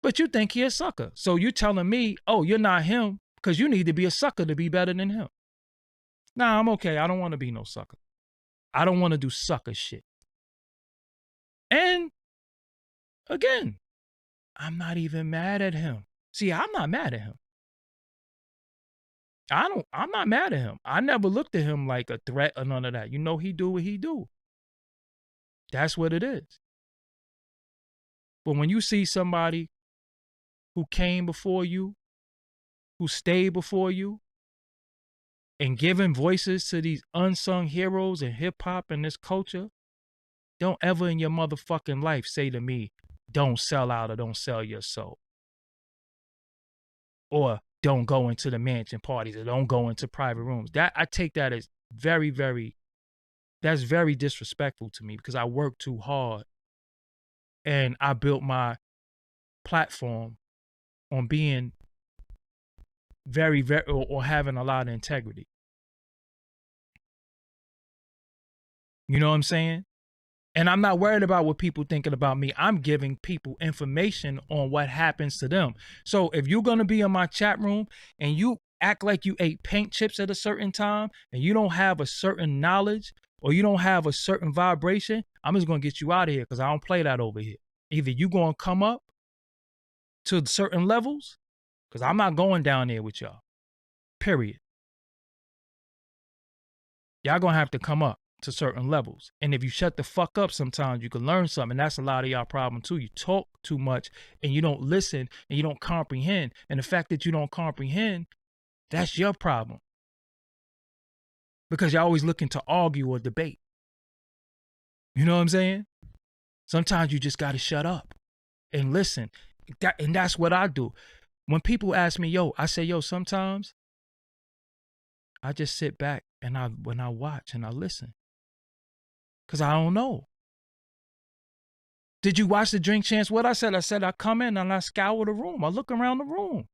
But you think he's a sucker. So you're telling me, oh, you're not him because you need to be a sucker to be better than him. Nah, I'm okay. I don't want to be no sucker. I don't want to do sucker shit. And again, I'm not even mad at him. See, I'm not mad at him. I'm not mad at him. I never looked at him like a threat or none of that. You know, he do what he do. That's what it is. But when you see somebody who came before you, who stayed before you, and giving voices to these unsung heroes in hip hop and this culture, don't ever in your motherfucking life say to me, don't sell out or don't sell your soul. Or don't go into the mansion parties or don't go into private rooms. That I take that as very, very, that's very disrespectful to me because I worked too hard and I built my platform on being very, very, or having a lot of integrity. You know what I'm saying? And I'm not worried about what people thinking about me. I'm giving people information on what happens to them. So if you're going to be in my chat room and you act like you ate paint chips at a certain time and you don't have a certain knowledge or you don't have a certain vibration, I'm just going to get you out of here because I don't play that over here. Either you going to come up to certain levels because I'm not going down there with y'all. Period. Y'all going to have to come up to certain levels. And if you shut the fuck up sometimes, you can learn something. That's a lot of y'all problem too. You talk too much and you don't listen and you don't comprehend. And the fact that you don't comprehend, that's your problem. Because you're always looking to argue or debate. You know what I'm saying? Sometimes you just got to shut up and listen. And that's what I do. When people ask me, yo, I say, yo, sometimes I just sit back and when I watch and I listen. Because I don't know. Did you watch the Drink Champs? What I said I come in and I scour the room. I look around the room.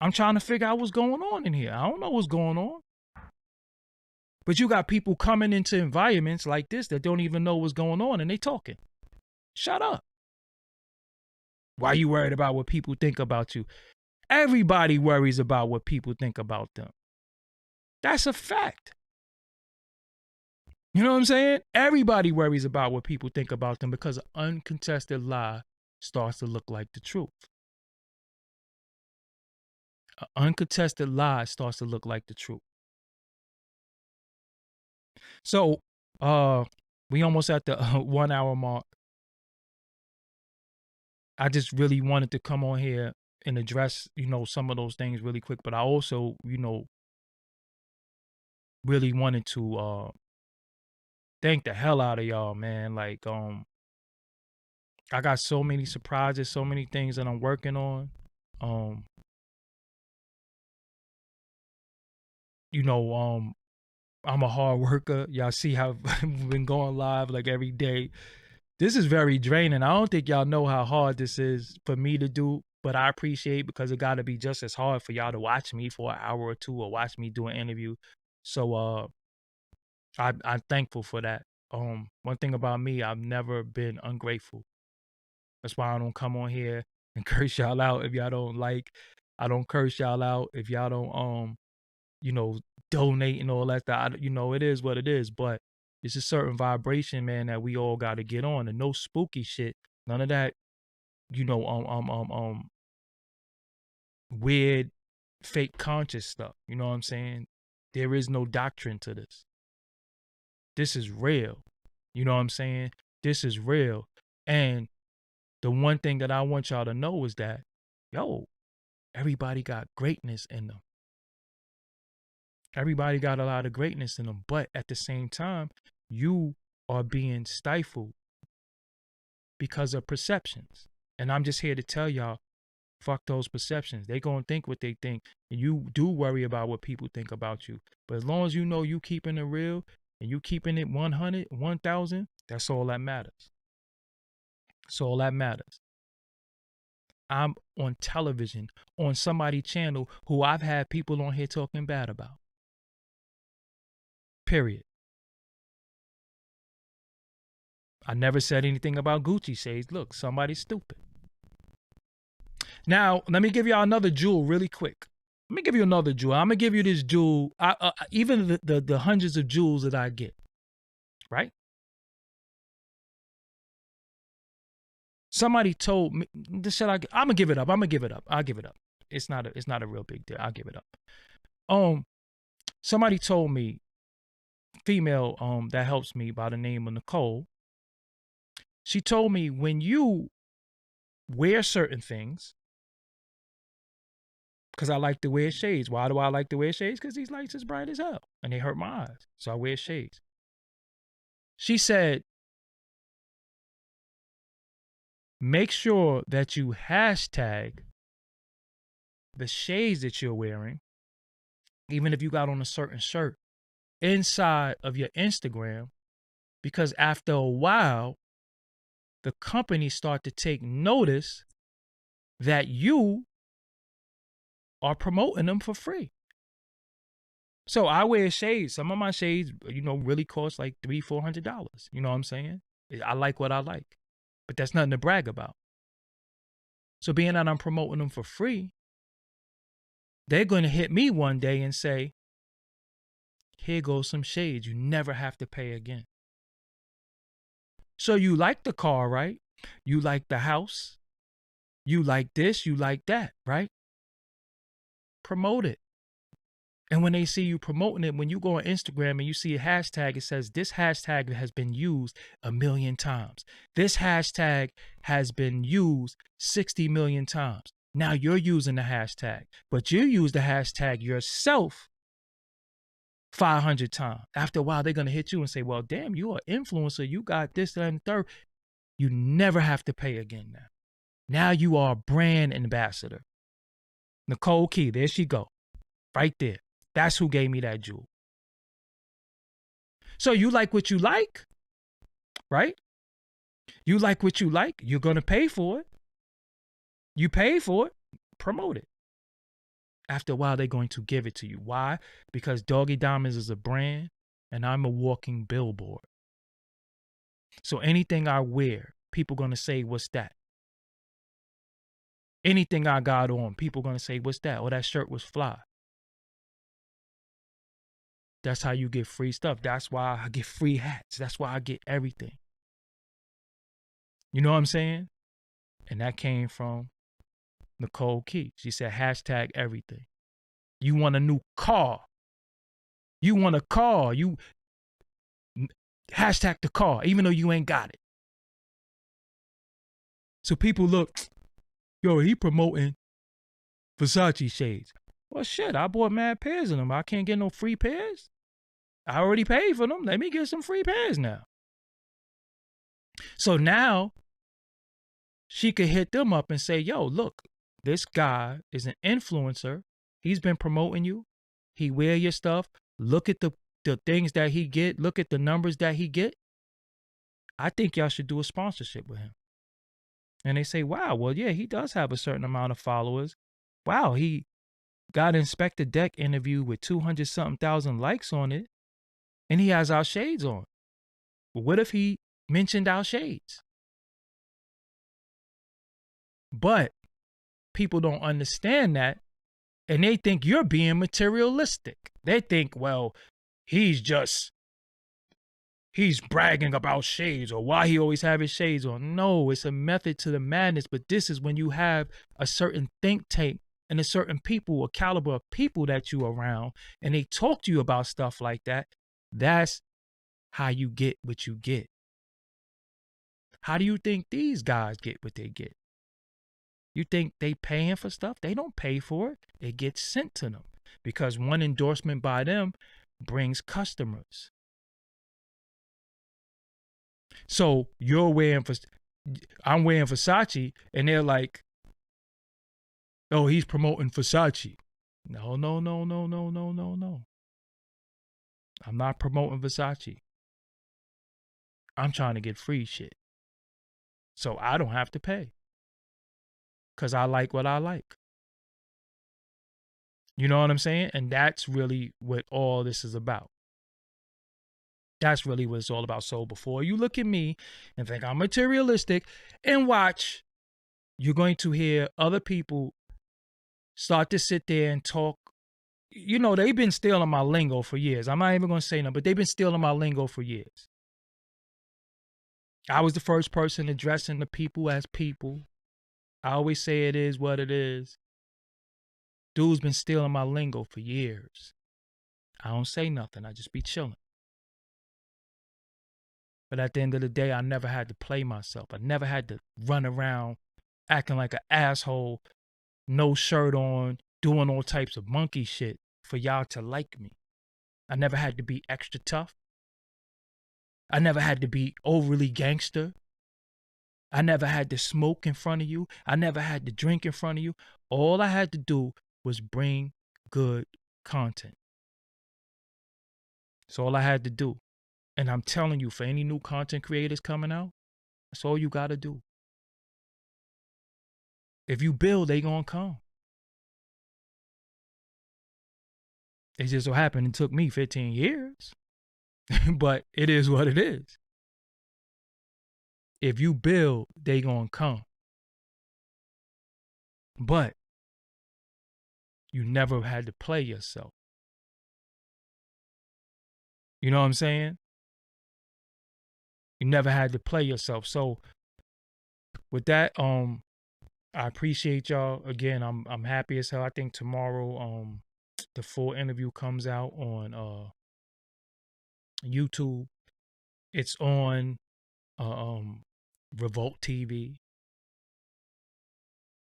I'm trying to figure out what's going on in here. I don't know what's going on. But you got people coming into environments like this that don't even know what's going on and they talking. Shut up. Why are you worried about what people think about you? Everybody worries about what people think about them. That's a fact. You know what I'm saying? Everybody worries about what people think about them because an uncontested lie starts to look like the truth. An uncontested lie starts to look like the truth. So, we almost at the 1 hour mark. I just really wanted to come on here and address, some of those things really quick, but I also, really wanted to thank the hell out of y'all, man. Like, I got so many surprises, so many things that I'm working on. I'm a hard worker. Y'all see how we've been going live like every day. This is very draining. I don't think y'all know how hard this is for me to do, but I appreciate because it got to be just as hard for y'all to watch me for an hour or two or watch me do an interview. So I'm thankful for that. One thing about me, I've never been ungrateful. That's why I don't come on here and curse y'all out if y'all don't like. I don't curse y'all out if y'all don't you know, donate and all that stuff. You know, it is what it is, but it's a certain vibration, man, that we all got to get on, and no spooky shit, none of that, you know, weird, fake conscious stuff. You know what I'm saying? There is no doctrine to this. This is real. You know what I'm saying? This is real. And the one thing that I want y'all to know is that, yo, everybody got greatness in them. Everybody got a lot of greatness in them, but at the same time, you are being stifled because of perceptions. And I'm just here to tell y'all, fuck those perceptions. They gonna think what they think, and you do worry about what people think about you. But as long as you know you keeping it real and you keeping it 100, 1,000, that's all that matters. That's all that matters. I'm on television, on somebody's channel who I've had people on here talking bad about. Period. I never said anything about Gucci shades. Look, somebody's stupid. Now, let me give y'all another jewel really quick. Let me give you another jewel. I'm going to give you this jewel, even the hundreds of jewels that I get, right? Somebody told me, I'm going to give it up. I'm going to give it up. I'll give it up. It's not a real big deal. I'll give it up. Somebody told me, female that helps me by the name of Nicole, she told me when you wear certain things, because I like to wear shades. Why do I like to wear shades? Because these lights is bright as hell and they hurt my eyes. So I wear shades. She said, make sure that you hashtag the shades that you're wearing, even if you got on a certain shirt, inside of your Instagram, because after a while, the companies start to take notice that you are promoting them for free. So I wear shades. Some of my shades, really cost like $300-$400. You know what I'm saying? I like what I like, but that's nothing to brag about. So being that I'm promoting them for free, they're going to hit me one day and say, here goes some shades. You never have to pay again. So you like the car, right? You like the house. You like this, you like that, right? Promote it. And when they see you promoting it, when you go on Instagram and you see a hashtag, it says this hashtag has been used 1 million times. This hashtag has been used 60 million times. Now you're using the hashtag, but you use the hashtag yourself 500 times. After a while, they're going to hit you and say, well, damn, you're an influencer. You got this, that, and the third. You never have to pay again now. Now you are a brand ambassador. Nicole Key, there she go. Right there. That's who gave me that jewel. So you like what you like, right? You like what you like. You're going to pay for it. You pay for it. Promote it. After a while, they're going to give it to you. Why? Because Doggie Diamonds is a brand and I'm a walking billboard. So anything I wear, people going to say, what's that? Anything I got on, people going to say, what's that? Oh, that shirt was fly. That's how you get free stuff. That's why I get free hats. That's why I get everything. You know what I'm saying? And that came from Nicole Key. She said, hashtag everything. You want a new car. You want a car. You hashtag the car, even though you ain't got it. So people look, yo, he promoting Versace shades. Well, shit, I bought mad pairs of them. I can't get no free pairs. I already paid for them. Let me get some free pairs now. So now she could hit them up and say, yo, look, this guy is an influencer. He's been promoting you. He wear your stuff. Look at the the things that he get, look at the numbers that he get, I think y'all should do a sponsorship with him. And they say, wow, well, yeah, he does have a certain amount of followers. Wow, he got an Inspector Deck interview with 200-something thousand likes on it, and he has our shades on. But what if he mentioned our shades? But people don't understand that, and they think you're being materialistic. They think, well, he's bragging about shades, or why he always have his shades on. No, it's a method to the madness. But this is when you have a certain think tank and a certain people, a caliber of people that you around, and they talk to you about stuff like that. That's how you get what you get. How do you think these guys get what they get? You think they paying for stuff? They don't pay for it. It gets sent to them because one endorsement by them brings customers. So I'm wearing Versace, and they're like, oh, he's promoting Versace. No. I'm not promoting Versace. I'm trying to get free shit. So I don't have to pay. Because I like what I like. You know what I'm saying? And that's really what all this is about. That's really what it's all about. So before you look at me and think I'm materialistic and watch, you're going to hear other people start to sit there and talk. You know, they've been stealing my lingo for years. I'm not even going to say no, but they've been stealing my lingo for years. I was the first person addressing the people as people. I always say it is what it is. Dude's been stealing my lingo for years. I don't say nothing. I just be chilling. But at the end of the day, I never had to play myself. I never had to run around acting like an asshole, no shirt on, doing all types of monkey shit for y'all to like me. I never had to be extra tough. I never had to be overly gangster. I never had to smoke in front of you. I never had to drink in front of you. All I had to do was bring good content. That's all I had to do. And I'm telling you, for any new content creators coming out, that's all you got to do. If you build, they gonna come. It just so happened it took me 15 years. But it is what it is. If you build, they gonna come. But you never had to play yourself. You know what I'm saying? You never had to play yourself. So with that, I appreciate y'all. Again, I'm happy as hell. I think tomorrow, the full interview comes out on YouTube. It's on Revolt TV.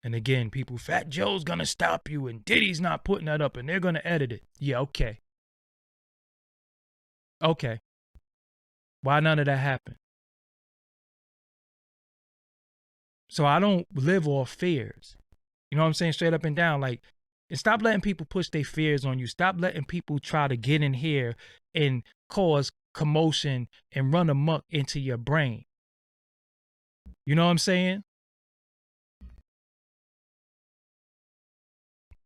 And again, people, Fat Joe's gonna stop you, and Diddy's not putting that up, and they're gonna edit it. Yeah, okay. Okay. Why none of that happened? So I don't live off fears. You know what I'm saying? Straight up and down. Like, and stop letting people push their fears on you. Stop letting people try to get in here and cause commotion and run amok into your brain. You know what I'm saying?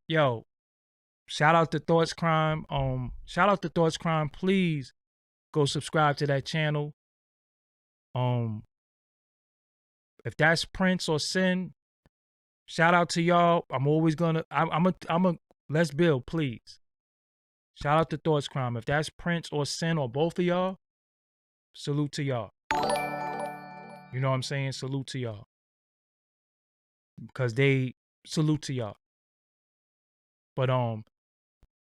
Yo, shout out to Thoughts Crime. Shout out to Thoughts Crime. Please go subscribe to that channel. If that's Prince or Sin, shout out to y'all. I'm always gonna. I'm a. Let's build, please. Shout out to Thoughts Crime. If that's Prince or Sin or both of y'all, salute to y'all. You know what I'm saying? Salute to y'all. Because they salute to y'all. But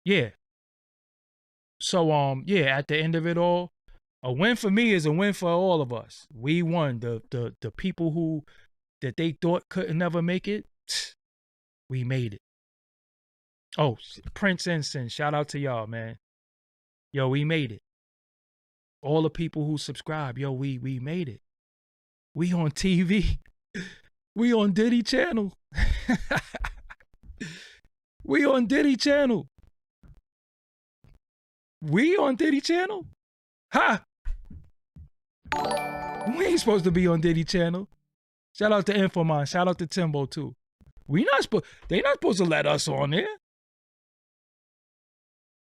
yeah. So yeah, at the end of it all, a win for me is a win for all of us. We won. The people who that they thought couldn't never make it, we made it. Oh, Prince and Sin, shout out to y'all, man. Yo, we made it. All the people who subscribe, yo, we made it. We on TV. We on Diddy channel. We on Diddy channel. We on Diddy channel? Ha! We ain't supposed to be on Diddy channel. Shout out to Infomon. Shout out to Timbo too. They not supposed to let us on there.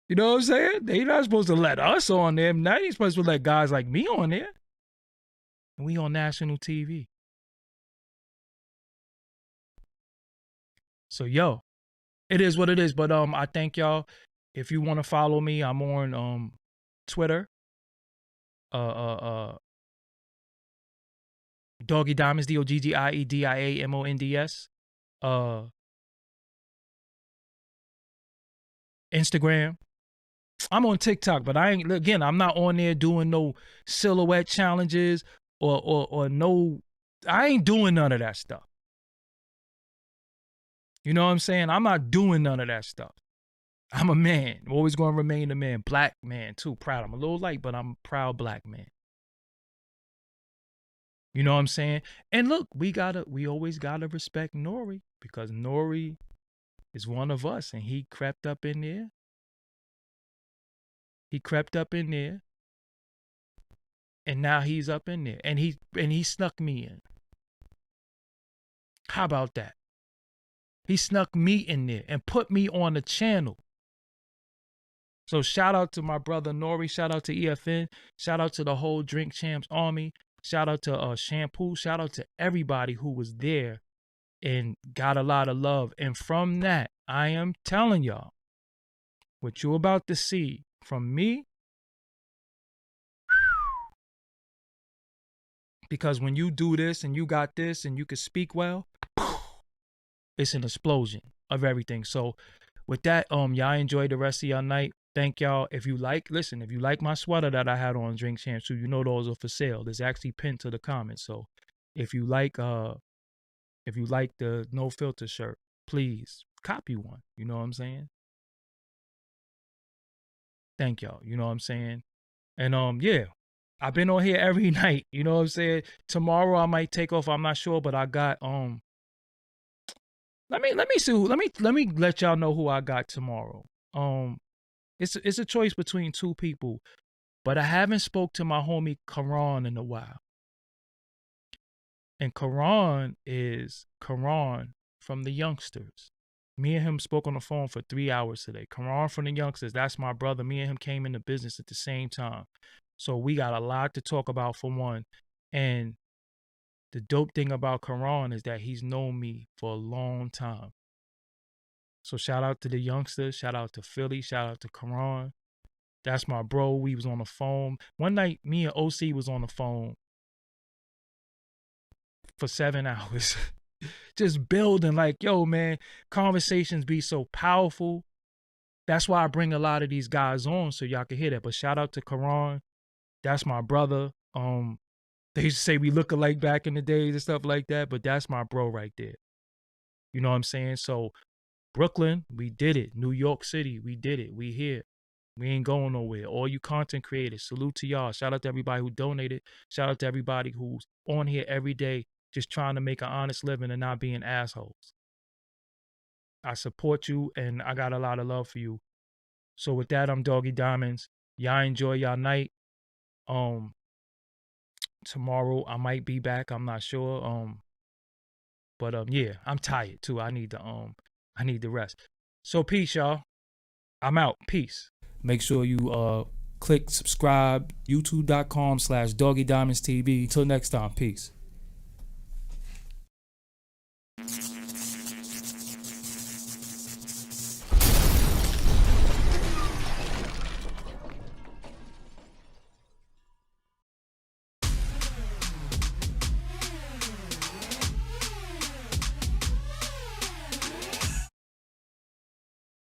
You know what I'm saying? They not supposed to let us on there. Now they supposed to let guys like me on there. And we on national TV. So yo, it is what it is. But I thank y'all. If you want to follow me, I'm on Twitter. Doggie Diamonds, DOGGIEDIAMONDS. Instagram. I'm on TikTok, but I'm not on there doing no silhouette challenges or no. I ain't doing none of that stuff. You know what I'm saying? I'm not doing none of that stuff. I'm a man. I'm always going to remain a man. Black man, too. Proud. I'm a little light, but I'm a proud black man. You know what I'm saying? And look, we always gotta respect Nori, because Nori is one of us, and he crept up in there. And now he's up in there. And he snuck me in. How about that? He snuck me in there and put me on the channel. So shout out to my brother Nori. Shout out to EFN. Shout out to the whole Drink Champs Army. Shout out to Shampoo. Shout out to everybody who was there and got a lot of love. And from that, I am telling y'all, what you're about to see from me, because when you do this and you got this and you can speak well, it's an explosion of everything. So with that, y'all enjoy the rest of your night. Thank y'all. If you like my sweater that I had on Drink Champs, so you know those are for sale. It's actually pinned to the comments. So if you like the no filter shirt, please copy one. You know what I'm saying? Thank y'all. You know what I'm saying? And yeah, I've been on here every night. You know what I'm saying? Tomorrow I might take off. I'm not sure, but I got let me see. Let me let y'all know who I got tomorrow. It's a choice between two people, but I haven't spoke to my homie Karan in a while. And Karan is Karan from the Youngsters. Me and him spoke on the phone for 3 hours today. Karan from the Youngsters, that's my brother. Me and him came into business at the same time. So we got a lot to talk about, for one. And the dope thing about Karan is that he's known me for a long time. So shout out to the Youngsters. Shout out to Philly. Shout out to Karan. That's my bro. We was on the phone. One night, me and OC was on the phone for 7 hours. Just building, like, yo, man, conversations be so powerful. That's why I bring a lot of these guys on, so y'all can hear that. But shout out to Karan. That's my brother. They used to say we look alike back in the days and stuff like that, but that's my bro right there. You know what I'm saying? So Brooklyn, we did it. New York City, we did it. We here. We ain't going nowhere. All you content creators, salute to y'all. Shout out to everybody who donated. Shout out to everybody who's on here every day just trying to make an honest living and not being assholes. I support you, and I got a lot of love for you. So with that, I'm Doggie Diamonds. Y'all enjoy y'all night. Tomorrow I might be back. I'm not sure. But yeah, I'm tired too. I need to rest. So peace, y'all. I'm out. Peace. Make sure you click subscribe, youtube.com/DoggieDiamondsTV. Until next time, peace.